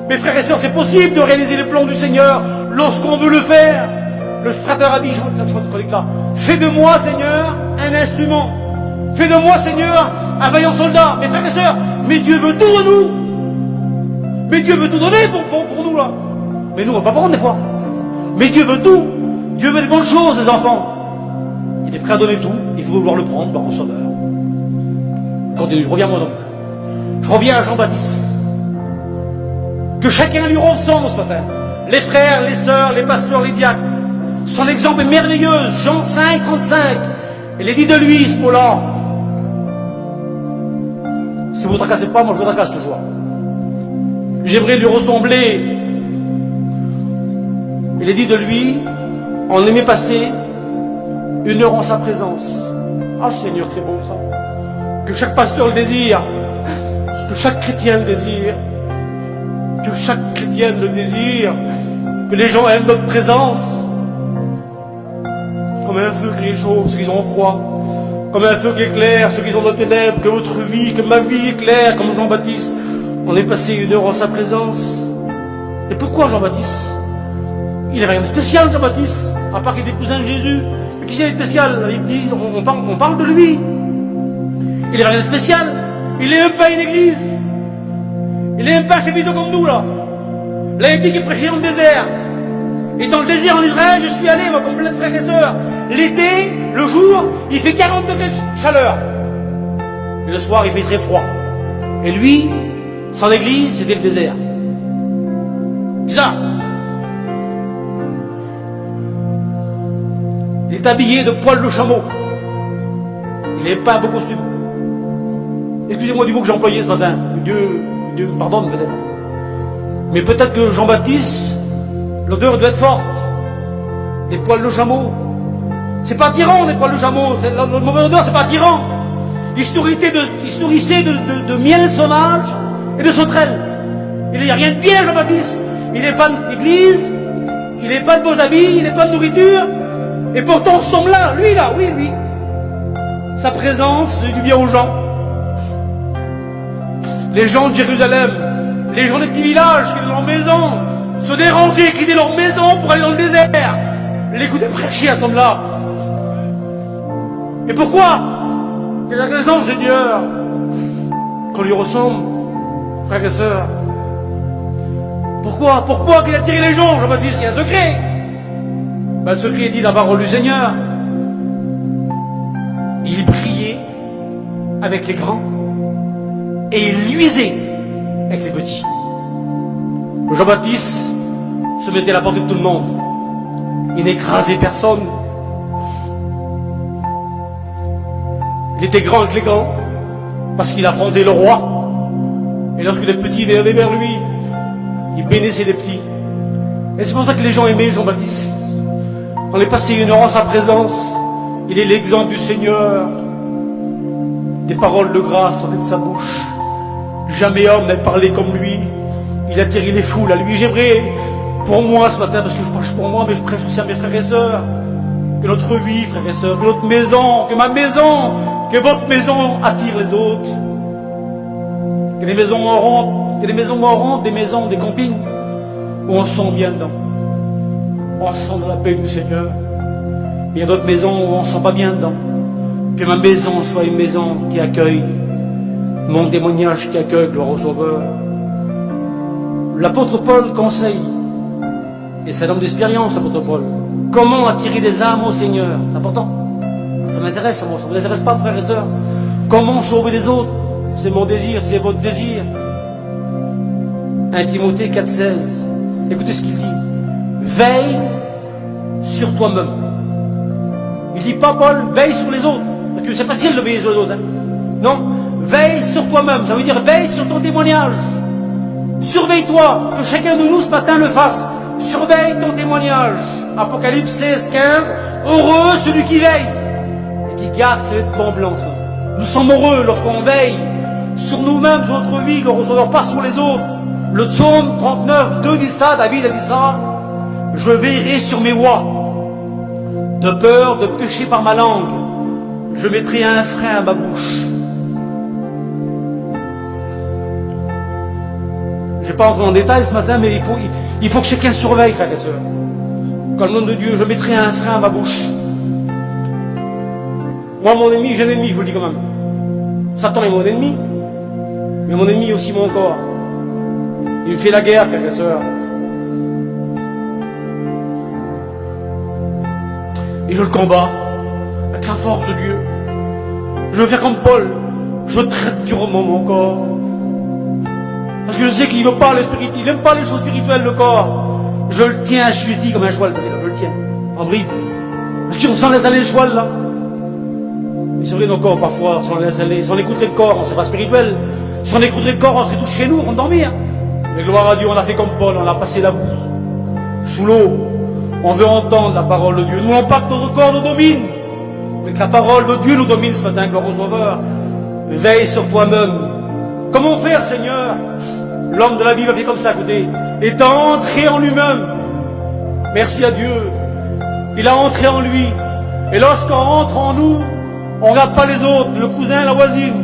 Mes frères et sœurs, c'est possible de réaliser les plans du Seigneur lorsqu'on veut le faire. Le frateur a dit, fais de moi, Seigneur, un instrument. Fais de moi, Seigneur, un vaillant soldat. Mes frères et sœurs, mais Dieu veut tout de nous. Mais Dieu veut tout donner pour nous, là. Mais nous, on ne va pas prendre des fois. Mais Dieu veut tout. Dieu veut des bonnes choses, les enfants. Il est prêt à donner tout. Il faut vouloir le prendre par mon Sauveur. Continue, je reviens à moi donc. Je reviens à Jean-Baptiste. Que chacun lui ressemble ce matin. Les frères, les sœurs, les pasteurs, les diacres. Son exemple est merveilleux. Jean 5, 35. Il est dit de lui, ce mot-là. Si vous ne tracassez pas, moi je vous tracasse toujours. J'aimerais lui ressembler. Il est dit de lui, on aimait passer 1 heure en sa présence. Ah Seigneur, c'est bon ça. Que chaque pasteur le désire, que chaque chrétien le désire, que chaque chrétienne le désire, que les gens aiment notre présence. Comme un feu qui réchauffe ceux qui ont froid, comme un feu qui éclaire ceux qui sont dans les ténèbres, que votre vie, que ma vie éclaire, comme Jean-Baptiste. On est passé 1 heure en sa présence. Et pourquoi Jean-Baptiste? Il n'avait rien de spécial, Jean-Baptiste, à part qu'il était cousin de Jésus. Mais qui est spécial? On parle de lui. Il n'avait rien de spécial. Il n'est même pas une église. Il n'est même pas un chapitre comme nous, là. Là, il dit qu'il prêchait dans le désert. Et dans le désert en Israël, je suis allé, moi, comme plein de frères et sœurs. L'été, le jour, il fait 40 degrés de chaleur. Et le soir, il fait très froid. Et lui, sans l'église, c'était le désert. C'est ça. Il est habillé de poils de chameau. Il n'est pas un beau costume. Excusez-moi du mot que j'ai employé ce matin. Dieu me pardonne peut-être. Mais peut-être que Jean-Baptiste, l'odeur doit être forte. Des poils de chameau. C'est pas attirant, les poils de chameau. La mauvaise odeur, c'est pas attirant. Il se nourrissait de miel sauvage et de sauterelles. Il n'y a rien de bien, Jean-Baptiste. Il n'est pas d'église, il n'est pas de beaux habits, il n'est pas de nourriture. Et pourtant, ce homme-là, lui. Sa présence fait du bien aux gens. les gens de Jérusalem, les gens des petits villages qui étaient dans leur maison, se déranger, quitter leur maison pour aller dans le désert, l'écouter prêcher à ce homme-là. Et pourquoi? Quelle est la raison, Seigneur, qu'on lui ressemble, frères et sœurs? Pourquoi qu'il a tiré les gens? Jean-Baptiste, il y a un secret. Ben, le secret dit la parole du Seigneur. Il priait avec les grands et il luisait avec les petits. Jean-Baptiste se mettait à la portée de tout le monde. Il n'écrasait personne. Il était grand avec les grands parce qu'il affrontait le roi. Et lorsque les petits venaient vers lui, il bénissait les petits. Et c'est pour ça que les gens aimaient Jean-Baptiste. On est passé une heure en sa présence. Il est l'exemple du Seigneur. Des paroles de grâce sortaient de sa bouche. Jamais homme n'a parlé comme lui. Il attirait les foules à lui. J'aimerais, pour moi ce matin, parce que je prêche pour moi, mais je prêche aussi à mes frères et sœurs, que notre vie, frères et sœurs, que notre maison, que ma maison, que votre maison attire les autres. Que les maisons morantes, des maisons, des campings, où on se sent bien dedans. On se sent de la paix du Seigneur. Il y a d'autres maisons où on ne se sent pas bien dedans. Que ma maison soit une maison qui accueille, mon témoignage qui accueille, gloire au Sauveur. L'apôtre Paul conseille, et c'est un homme d'expérience, l'apôtre Paul, comment attirer des âmes au Seigneur. C'est important. Ça m'intéresse, ça ne vous intéresse pas, frères et sœurs. Comment sauver les autres? C'est mon désir, c'est votre désir. 1 Timothée 4,16. Écoutez ce qu'il dit. Veille sur toi-même. Il dit pas, Paul, veille sur les autres. Parce que c'est facile de veiller sur les autres. Hein. Non, veille sur toi-même. Ça veut dire veille sur ton témoignage. Surveille-toi, que chacun de nous ce matin le fasse. Surveille ton témoignage. Apocalypse 16, 15. Heureux celui qui veille et qui garde ses vêtements blancs. Nous sommes heureux lorsqu'on veille sur nous-mêmes, sur notre vie, qu'on ne reçoit pas sur les autres. Le psaume 39, 2 dit ça, David a dit ça. Je veillerai sur mes voies. De peur de pécher par ma langue, je mettrai un frein à ma bouche. Je ne vais pas entrer en détail ce matin, mais il faut que chacun surveille, frères et sœurs. Dans le nom de Dieu, je mettrai un frein à ma bouche. Moi, mon ennemi, j'ai un ennemi, je vous le dis quand même. Satan est mon ennemi, mais mon ennemi est aussi mon corps. Il me fait la guerre, frères et sœurs. Et je le combats avec la force de Dieu. Je veux faire comme Paul. Je traite durement mon corps. Parce que je sais qu'il n'aime pas il n'aime pas les choses spirituelles, le corps. Je le tiens assujetti comme un cheval. Je le tiens en bride. Parce qu'on s'en laisse aller le cheval là. Mais c'est vrai, nos corps parfois, on s'en laisse aller. Si on écouterait le corps, on ne serait pas spirituel. Si on écouterait le corps, on serait tous chez nous, on dormir. Mais gloire à Dieu, on a fait comme Paul, on a passé la boue. Sous l'eau. On veut entendre la parole de Dieu. Nous, on pas que notre corps nous domine. Mais que la parole de Dieu nous domine ce matin, gloire au Sauveur. Veille sur toi-même. Comment faire, Seigneur? L'homme de la Bible a fait comme ça, écoutez. Est entré en lui-même. Merci à Dieu. Il a entré en lui. Et lorsqu'on entre en nous, on ne regarde pas les autres, le cousin, la voisine.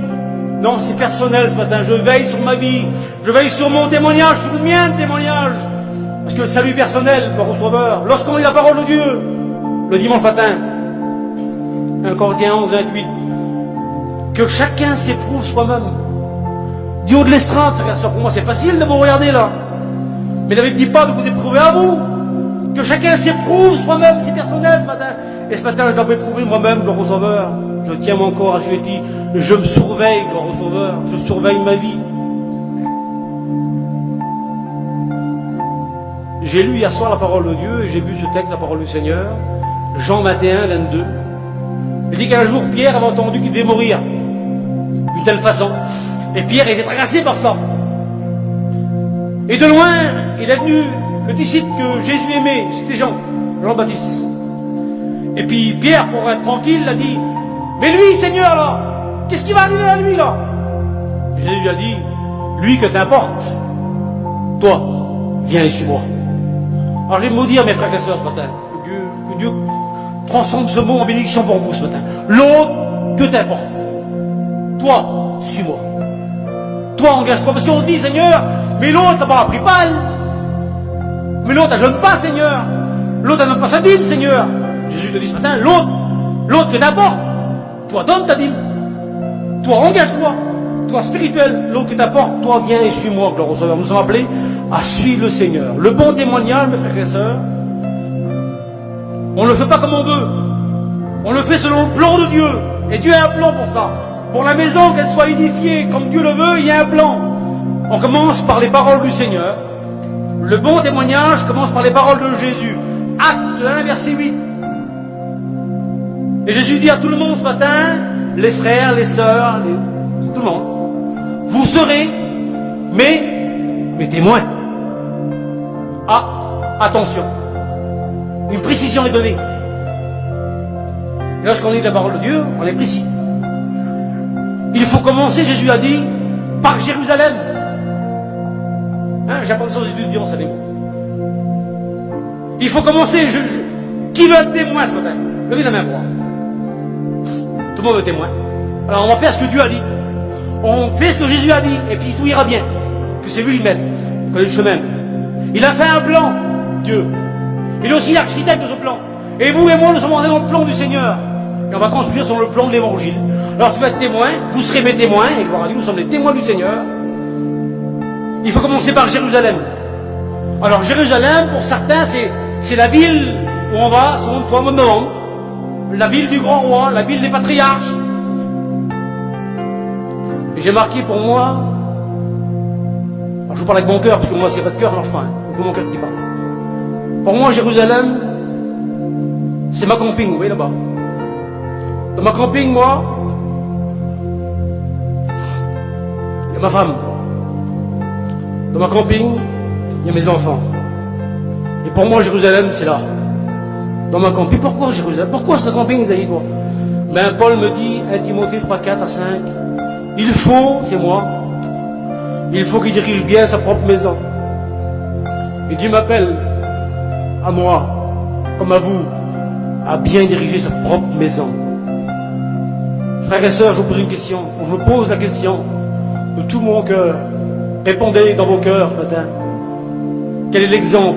Non, c'est personnel ce matin. Je veille sur ma vie. Je veille sur mon témoignage, sur le mien témoignage. Parce que le salut personnel, gloire au Sauveur, lorsqu'on lit la parole de Dieu, le dimanche matin, 1 Corinthiens 11, 28, que chacun s'éprouve soi-même. Du haut de l'estrade, frère, pour moi c'est facile de vous regarder là. Mais ne me dit pas de vous éprouver à vous. Que chacun s'éprouve soi-même, c'est personnel ce matin. Et ce matin, je dois m'éprouver moi-même, gloire au Sauveur. Je tiens mon corps assujetti. Je me surveille, gloire au Sauveur. Je surveille ma vie. J'ai lu hier soir la parole de Dieu et j'ai vu ce texte, la parole du Seigneur, Jean 21, 22. Il dit qu'un jour, Pierre avait entendu qu'il devait mourir d'une telle façon. Et Pierre était tracassé par cela. Et de loin, il est venu le disciple que Jésus aimait, c'était Jean-Baptiste. Et puis Pierre, pour être tranquille, a dit, mais lui, Seigneur, là, qu'est-ce qui va arriver à lui, là? Et Jésus lui a dit, lui que t'importe, toi, viens et suis-moi. Alors je vais me dire, mes frères et sœurs, ce matin, que Dieu transforme ce mot en bénédiction pour vous ce matin. L'autre, que t'importe. Toi, suis-moi. toi engage-toi. Parce qu'on se dit, Seigneur, mais l'autre n'a pas appris pas. Mais l'autre, elle ne jeûne pas, Seigneur. L'autre, elle n'a pas sa dîme, Seigneur. Jésus te dit ce matin, l'autre que t'apporte. Toi, donne ta dîme. Toi, engage-toi. Toi, spirituel, l'autre que t'apporte, toi, viens et suis-moi, gloire au Seigneur. Nous sommes appelés à suivre le Seigneur. Le bon témoignage, mes frères et sœurs, on ne le fait pas comme on veut. On le fait selon le plan de Dieu. Et Dieu a un plan pour ça. Pour la maison, qu'elle soit édifiée comme Dieu le veut, il y a un plan. On commence par les paroles du Seigneur. Le bon témoignage commence par les paroles de Jésus. Acte 1, verset 8. Et Jésus dit à tout le monde ce matin, les frères, les sœurs, tout le monde, vous serez mes témoins. Ah, attention. Une précision est donnée. Et lorsqu'on lit la parole de Dieu, on est précis. Il faut commencer, Jésus a dit, par Jérusalem. Hein, j'apprends ça aux étudiants, savez-vous. Il faut commencer. Qui veut être témoin ce matin? Levez la main pour moi. Tout le monde veut témoin. Alors on va faire ce que Dieu a dit. On fait ce que Jésus a dit, et puis tout ira bien. Que c'est lui le maître, il connaît le chemin. Il a fait un plan, Dieu. Il est aussi l'architecte de ce plan. Et vous et moi, nous sommes rentrés dans le plan du Seigneur. Et on va construire sur le plan de l'évangile. Alors tu vas être témoin, vous serez mes témoins, et gloire à Dieu, nous sommes les témoins du Seigneur. Il faut commencer par Jérusalem. Alors Jérusalem, pour certains, c'est la ville où on va, selon le 3 mois de novembre. La ville du grand roi, la ville des patriarches. Et j'ai marqué pour moi, alors je vous parle avec mon cœur, parce que moi, s'il n'y a pas de cœur, ça ne marche pas. Hein. Il faut mon cœur qui parle. Pour moi, Jérusalem, c'est ma camping, vous voyez là-bas. Dans ma camping, moi, il y a ma femme. Dans ma camping, il y a mes enfants. Et pour moi, Jérusalem, c'est là. Dans ma camping. Pourquoi Jérusalem? Pourquoi ce camping, Zaïd? Ben, Paul me dit, 1 Timothée 3, 4 à 5, il faut, c'est moi, il faut qu'il dirige bien sa propre maison. Et Dieu m'appelle, à moi, comme à vous, à bien diriger sa propre maison. Frères et sœurs, je vous pose une question. Je me pose la question de tout mon cœur. Répondez dans vos cœurs ce matin. Quel est l'exemple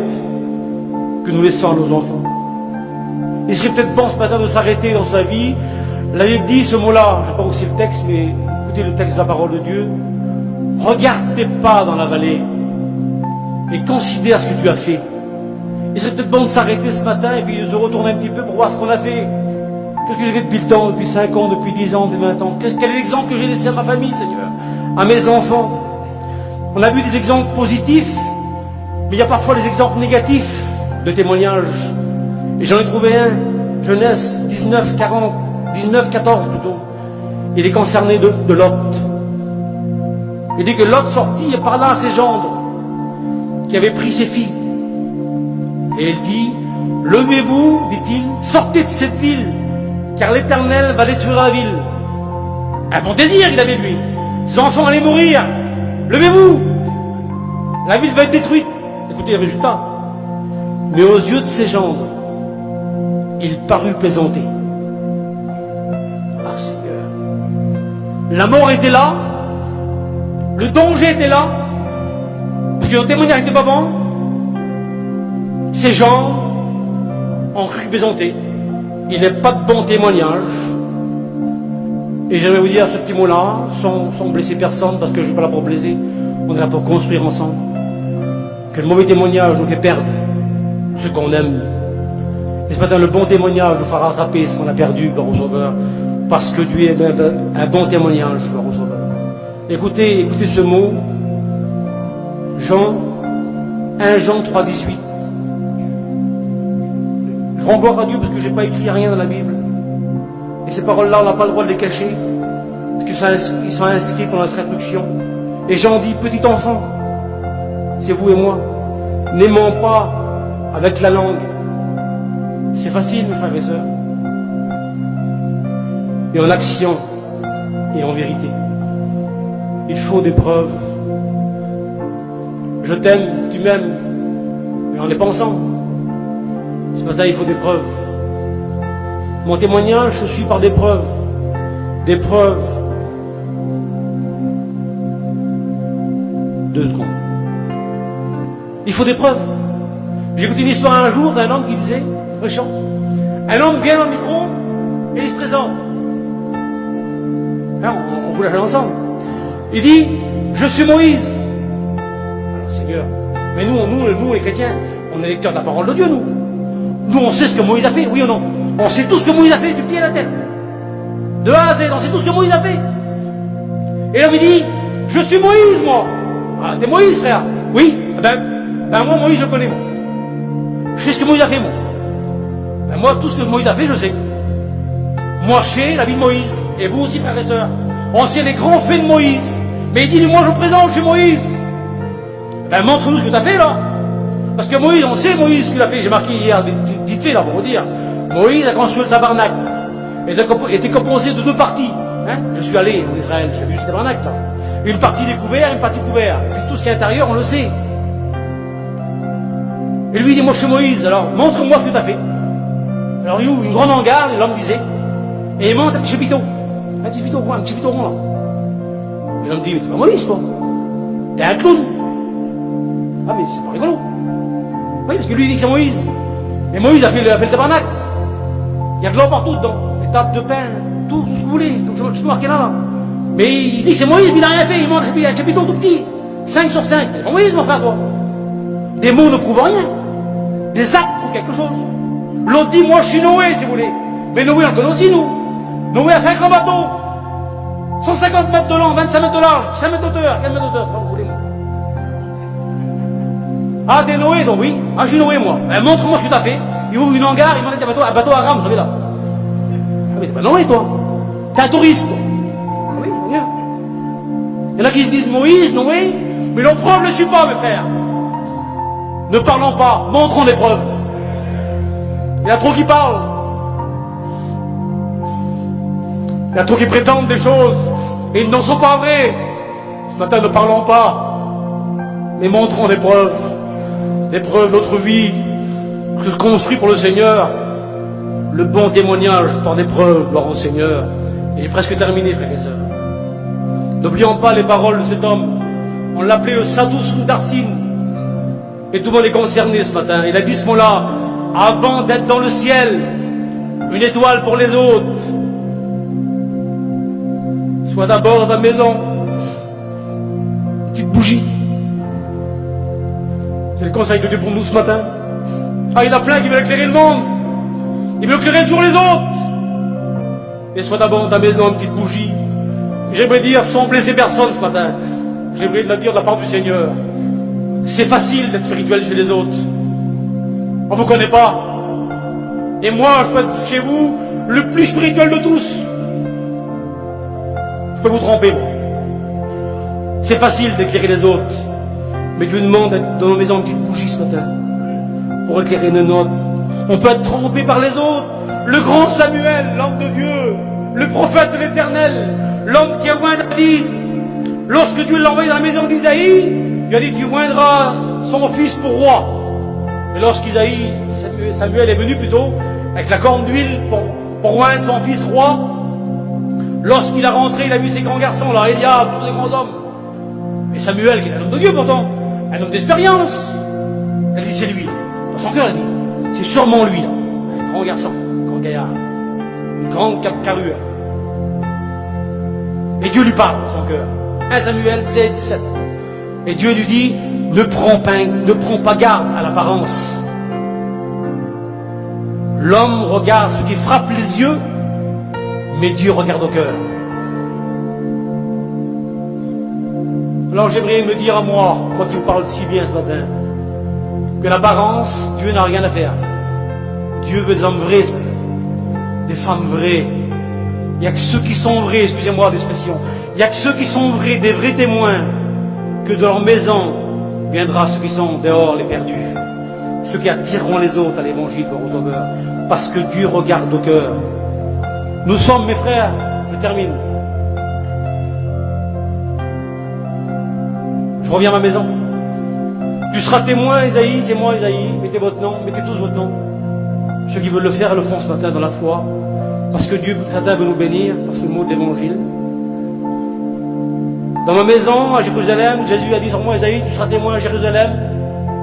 que nous laissons à nos enfants? Il serait peut-être bon ce matin de s'arrêter dans sa vie. La Bible dit ce mot-là, je ne sais pas où c'est le texte, mais écoutez le texte de la parole de Dieu. Regarde tes pas dans la vallée et considère ce que tu as fait. Il serait peut-être bon de s'arrêter ce matin et puis de se retourner un petit peu pour voir ce qu'on a fait. Qu'est-ce que j'ai fait depuis le temps, depuis 5 ans, depuis 10 ans, depuis 20 ans? Quel est l'exemple que j'ai laissé à ma famille, Seigneur? À mes enfants? On a vu des exemples positifs, mais il y a parfois des exemples négatifs de témoignages. Et j'en ai trouvé un, Genèse 19, 14 plutôt. Il est concerné de Lot. Il dit que Lot sortit et parla à ses gendres, qui avaient pris ses filles. Et il dit, levez-vous, dit-il, sortez de cette ville, car l'Éternel va détruire la ville. Un bon désir il avait lui. Ses enfants allaient mourir. Levez-vous. La ville va être détruite. Écoutez le résultat. Mais aux yeux de ses gendres, il parut plaisanter. Ah Seigneur. La mort était là. Le danger était là. Parce que le témoignage n'était pas bon. Ces gens ont cru plaisanter. Il n'est pas de bon témoignage. Et j'aimerais vous dire ce petit mot-là, sans blesser personne, parce que je ne suis pas là pour blesser. On est là pour construire ensemble. Que le mauvais témoignage nous fait perdre ce qu'on aime. Et ce matin, le bon témoignage nous fera rattraper ce qu'on a perdu, gloire au Sauveur. Parce que Dieu est un bon témoignage, gloire au Sauveur. Écoutez ce mot. 1 Jean 3, 18. Je rends gloire à Dieu parce que je n'ai pas écrit rien dans la Bible. Et ces paroles-là, on n'a pas le droit de les cacher. Parce qu'ils sont inscrits dans notre instruction. Et Jean dit, petit enfant, c'est vous et moi, n'aimons pas avec la langue. C'est facile, mes frères et sœurs. Mais en action et en vérité. Il faut des preuves. Je t'aime, tu m'aimes, mais on n'est pas ensemble. Ce matin, il faut des preuves. Mon témoignage se suit par des preuves. Des preuves. 2 secondes. Il faut des preuves. J'ai écouté une histoire un jour d'un homme qui disait, prêchant, un homme vient au micro et il se présente. Hein, on vous l'a ensemble. Il dit, je suis Moïse. Alors Seigneur, mais nous les chrétiens, on est lecteurs de la parole de Dieu, nous. Nous, on sait ce que Moïse a fait, oui ou non? On sait tout ce que Moïse a fait, du pied à la tête. De A à Z, on sait tout ce que Moïse a fait. Et l'homme, il dit, je suis Moïse, moi. Ah, t'es Moïse, frère. Oui. Ben moi, Moïse, je le connais, moi. Je sais ce que Moïse a fait, moi. Ben moi, tout ce que Moïse a fait, je sais. Moi, je sais la vie de Moïse. Et vous aussi, frères et sœurs. On sait les grands faits de Moïse. Mais il dit, moi, je présente chez Moïse. Ben, montre-nous ce que tu as fait, là. Parce que Moïse, on sait Moïse ce qu'il a fait. J'ai marqué hier, vite fait, là, pour vous dire. Moïse a construit le tabernacle. Il était composé de 2 parties. Hein, je suis allé en Israël, j'ai vu ce tabernacle, là. Une partie découverte, une partie couverte. Et puis tout ce qui est intérieur, on le sait. Et lui, il dit, moi, je suis Moïse. Alors, montre-moi ce que tu as fait. Alors, il ouvre une grande hangar, et l'homme disait, et il monte un petit chapiteau. Un petit chapiteau rond, là. Et l'homme dit, mais t'es pas Moïse, toi. T'es un clown. Ah, mais c'est pas rigolo. Oui, parce que lui, il dit que c'est Moïse. Mais Moïse a fait le tabernacle. Il y a de l'or partout dedans. Les tables de pain, tout ce que vous voulez. Tout ce noir qu'il y a là. Mais il dit que c'est Moïse, mais il n'a rien fait. Il monte un chapiteau tout petit. 5 sur 5. C'est Moïse, mon frère, toi. Des mots ne prouvent rien. Des actes prouvent quelque chose. L'autre dit, moi, je suis Noé, si vous voulez. Mais Noé, on le connaît aussi, nous. Noé a fait un grand bateau. 150 mètres de long, 25 mètres de large, 5 mètres d'auteur, 4 mètres d'auteur, comme vous voulez, moi. Ah, des Noé, donc oui. Ah, j'ai Noé, moi. Ben, montre-moi ce que tu as fait. Il ouvre une hangar, il m'en dit un bateau à rame, celui-là. Ah, mais t'es pas Noé, toi. T'es un touriste, toi. Ah oui, bien. Il y en a qui se disent Moïse, Noé, mais leur preuve ne le suit pas, mes frères. Ne parlons pas, montrons les preuves. Il y a trop qui parlent. Il y a trop qui prétendent des choses et ils n'en sont pas vrais. Ce matin, ne parlons pas, mais montrons des preuves de notre vie, que se construit pour le Seigneur. Le bon témoignage par des preuves, gloire au Seigneur. Il est presque terminé, frères et sœurs. N'oublions pas les paroles de cet homme. On l'appelait le Sadhu Sundarsin. Et tout le monde est concerné ce matin. Il a dit ce mot-là. Avant d'être dans le ciel, une étoile pour les autres. Sois d'abord dans ta maison. Une petite bougie. C'est le conseil de Dieu pour nous ce matin. Ah, il y en a plein qui veulent éclairer le monde. Ils veulent éclairer toujours les autres. Et sois d'abord dans ta maison, une petite bougie. J'aimerais dire, sans blesser personne ce matin, j'aimerais le dire de la part du Seigneur. C'est facile d'être spirituel chez les autres. On vous connaît pas. Et moi, je peux être chez vous le plus spirituel de tous. Je peux vous tromper, moi. C'est facile d'éclairer les autres. Mais Dieu demande d'être dans nos maisons une petite bougie ce matin. Pour éclairer nos notes. On peut être trompé par les autres. Le grand Samuel, l'homme de Dieu. Le prophète de l'Éternel. L'homme qui a oint David. Lorsque Dieu l'a envoyé dans la maison d'Isaïe, il lui a dit, tu oindras son fils pour roi. Et lorsqu'Isaïe, Samuel est venu plutôt, avec la corne d'huile pour oindre son fils roi, lorsqu'il a rentré, il a vu ces grands garçons là, Eliab, tous ces grands hommes. Et Samuel, qui est un homme de Dieu pourtant, un homme d'expérience, elle dit, c'est lui. Dans son cœur, elle dit, c'est sûrement lui, là. Un grand garçon, un grand gaillard, une grande carrure. Et Dieu lui parle dans son cœur. 1 Samuel 16, 17. Et Dieu lui dit, ne prends pas garde à l'apparence. L'homme regarde ce qui frappe les yeux, mais Dieu regarde au cœur. Alors j'aimerais me dire à moi qui vous parle si bien ce matin, que l'apparence, Dieu n'a rien à faire. Dieu veut des hommes vrais, des femmes vraies. Il n'y a que ceux qui sont vrais, excusez-moi l'expression, il n'y a que ceux qui sont vrais, des vrais témoins, que de leur maison viendra ceux qui sont dehors, les perdus. Ceux qui attireront les autres à l'évangile, au Sauveur. Parce que Dieu regarde au cœur. Nous sommes, mes frères, je termine. Je reviens à ma maison. Tu seras témoin, Isaïe, c'est moi, Isaïe. Mettez votre nom, mettez tous votre nom. Ceux qui veulent le faire, le font ce matin dans la foi. Parce que Dieu, ce matin, veut nous bénir par ce mot d'évangile. Dans ma maison, à Jérusalem, Jésus a dit sur moi, Isaïe, tu seras témoin à Jérusalem.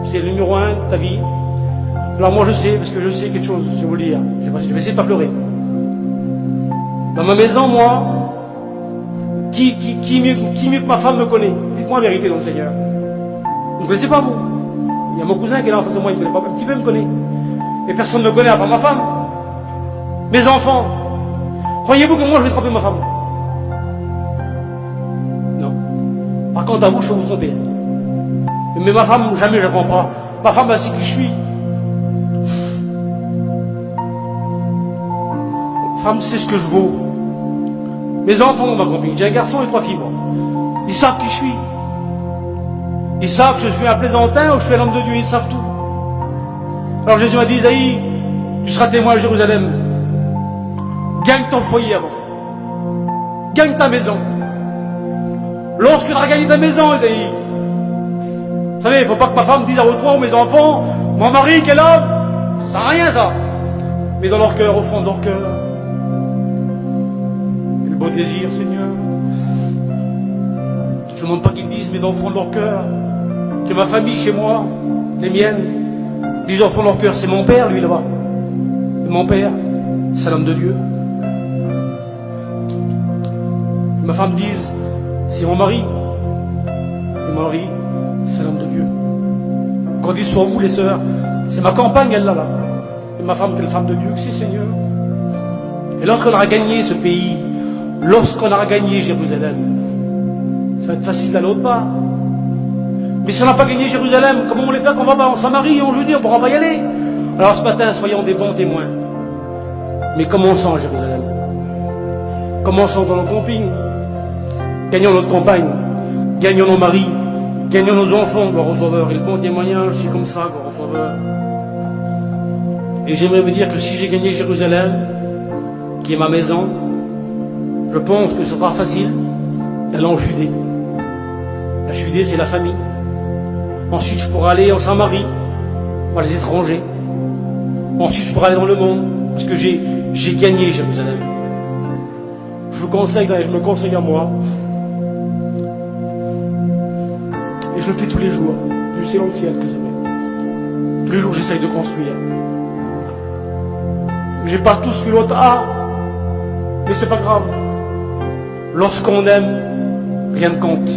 C'est le numéro 1 de ta vie. Alors moi je sais, parce que je sais quelque chose, je vais vous le dire. Je vais essayer de pas pleurer. Dans ma maison, moi, qui mieux que ma femme me connaît? Dites-moi la vérité dans le Seigneur. Vous ne me connaissez pas, vous? Il y a mon cousin qui est là en face de moi, il ne me connaît pas, un petit peu me connaît. Mais personne ne me connaît à part ma femme. Mes enfants. Croyez-vous que moi je vais tromper ma femme? Non. Par contre, à vous, je peux vous tromper. Mais ma femme, jamais je ne la trompe pas. Ma femme, elle sait qui je suis. Ma femme sait ce que je vaux. Mes enfants m'ont accompagné. J'ai un garçon et 3 filles, moi. Ils savent qui je suis. Ils savent que je suis un plaisantin ou je suis un homme de Dieu. Ils savent tout. Alors Jésus m'a dit, Isaïe, tu seras témoin à Jérusalem. Gagne ton foyer avant. Gagne ta maison. Lorsque tu auras gagné ta maison, Isaïe. Vous savez, il ne faut pas que ma femme dise à toi ou mes enfants, mon mari qui est là, ça sert à rien ça. Mais dans leur cœur, au fond de leur cœur, le beau désir, Seigneur. Je ne demande pas qu'ils disent, mais dans le fond de leur cœur, que ma famille chez moi, les miennes, disent au fond de leur cœur, c'est mon père, lui là-bas. Et mon père, c'est l'homme de Dieu. Que ma femme dise, c'est mon mari. Et mon mari, c'est l'homme de Dieu. Qu'on dise sur vous, les sœurs, c'est ma compagne, elle là. Et ma femme, c'est la femme de Dieu, que c'est Seigneur. Et lorsqu'on aura gagné ce pays, lorsqu'on aura gagné Jérusalem, ça va être facile d'aller autre part. Mais si on n'a pas gagné Jérusalem, comment on les fait qu'on va pas en Samarie, en Judée, on ne pourra pas y aller. Alors ce matin, soyons des bons témoins. Mais commençons à Jérusalem. Commençons dans nos campings. Gagnons notre compagne. Gagnons nos maris. Gagnons nos enfants, gloire au Sauveur. Et le bon témoignage, c'est comme ça, gloire au Sauveur. Et j'aimerais vous dire que si j'ai gagné Jérusalem, qui est ma maison, je pense que ce sera facile d'aller en Judée. La Judée, c'est la famille. Ensuite, je pourrai aller en Samarie, par les étrangers. Ensuite, je pourrai aller dans le monde, parce que j'ai gagné Jérusalem. Je vous conseille, je me conseille à moi. Et je le fais tous les jours, du ciel au ciel que j'aime. Tous les jours, j'essaye de construire. J'ai pas tout ce que l'autre a, mais c'est pas grave. Lorsqu'on aime, rien ne compte.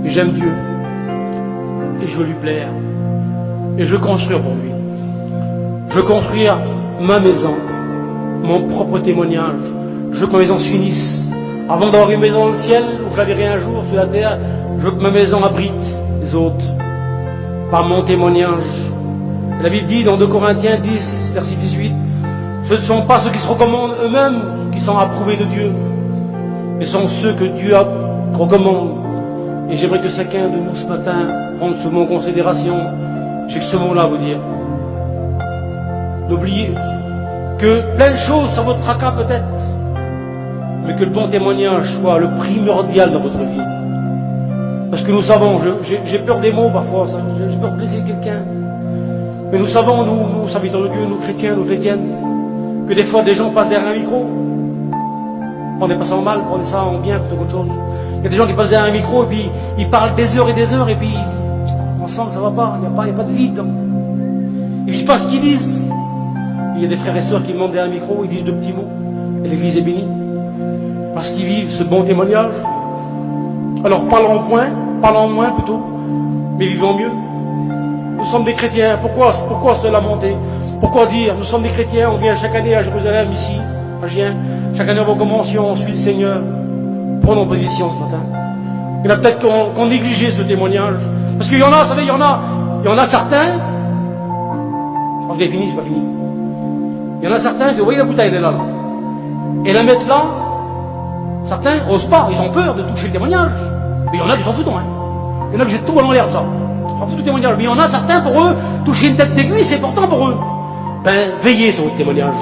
Et j'aime Dieu. Et je veux lui plaire. Et je veux construire pour lui. Je veux construire ma maison, mon propre témoignage. Je veux que ma maison s'unisse. Avant d'avoir une maison dans le ciel, où je la verrai un jour sur la terre, je veux que ma maison abrite les autres. Par mon témoignage. La Bible dit dans 2 Corinthiens 10, verset 18, ce ne sont pas ceux qui se recommandent eux-mêmes qui sont approuvés de Dieu, mais sont ceux que Dieu recommande. Et j'aimerais que chacun de nous ce matin prenne ce mot en considération. J'ai que ce mot-là à vous dire. N'oubliez que plein de choses sont votre tracas peut-être, mais que le bon témoignage soit le primordial dans votre vie. Parce que nous savons, j'ai peur des mots parfois, j'ai peur de blesser quelqu'un. Mais nous savons, nous serviteurs de Dieu, nous chrétiens, nous chrétiennes, que des fois des gens passent derrière un micro. Prenez pas ça en mal, prenez ça en bien plutôt qu'autre chose. Il y a des gens qui passent derrière un micro et puis ils parlent des heures et puis ensemble ça va pas, il n'y a pas de vide. Ils ne vivent pas ce qu'ils disent. Il y a des frères et sœurs qui montent derrière un micro, ils disent 2 petits mots et l'église est bénie. Parce qu'ils vivent ce bon témoignage. Alors parlons moins plutôt, mais vivons mieux. Nous sommes des chrétiens, pourquoi se lamenter? Pourquoi dire, nous sommes des chrétiens, on vient chaque année à Jérusalem ici, à Gien, chaque année on va aux conventions, on suit le Seigneur. Prenons position ce matin. Il y en a peut-être qu'on négligeait ce témoignage. Parce qu'il y en a, vous savez, il y en a certains, je crois que j'ai fini, c'est pas fini. Il y en a certains qui, vous voyez la bouteille, elle est là. Et la mettre là, certains n'osent pas, ils ont peur de toucher le témoignage. Mais il y en a qui s'en foutent, hein. Il y en a qui jettent tout dans l'air, ça. Ils s'en foutent du témoignage. Mais il y en a certains, pour eux, toucher une tête d'aiguille, c'est important pour eux. Ben, veillez sur votre témoignage.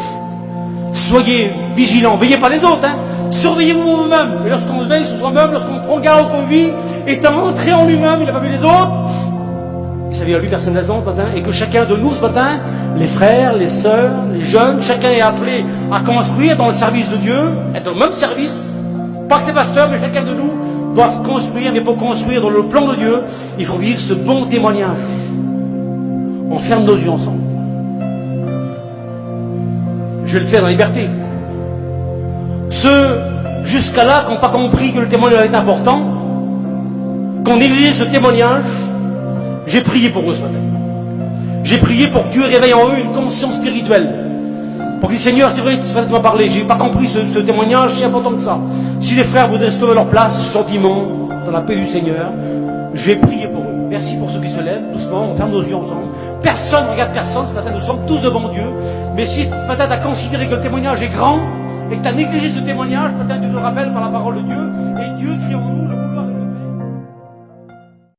Soyez vigilants, veillez pas les autres, hein. Surveillez-vous vous-même. Et lorsqu'on se veille sur soi-même, lorsqu'on prend garde à notre vie, étant entré en lui-même, il n'a pas vu les autres. Il s'avère à lui personne raison ce matin. Et que chacun de nous ce matin, les frères, les sœurs, les jeunes, chacun est appelé à construire dans le service de Dieu, être dans le même service. Pas que les pasteurs, mais chacun de nous doivent construire, mais pour construire dans le plan de Dieu, il faut vivre ce bon témoignage. On ferme nos yeux ensemble. Je vais le faire dans la liberté. Ceux, jusqu'à là, qui n'ont pas compris que le témoignage est important, qu'on néglige ce témoignage, j'ai prié pour eux ce matin. J'ai prié pour que Dieu réveille en eux une conscience spirituelle. Pour que Seigneur, c'est vrai, tu m'as parlé, j'ai pas compris ce témoignage, c'est important que ça. Si les frères voudraient se lever à leur place, gentiment, dans la paix du Seigneur, je vais prier pour eux. Merci pour ceux qui se lèvent, doucement, on ferme nos yeux ensemble. Personne ne regarde personne, ce matin nous sommes tous devant Dieu. Mais si ce matin tu as considéré que le témoignage est grand, et que tu as négligé ce témoignage, ce matin tu te le rappelles par la parole de Dieu, et Dieu crie en nous.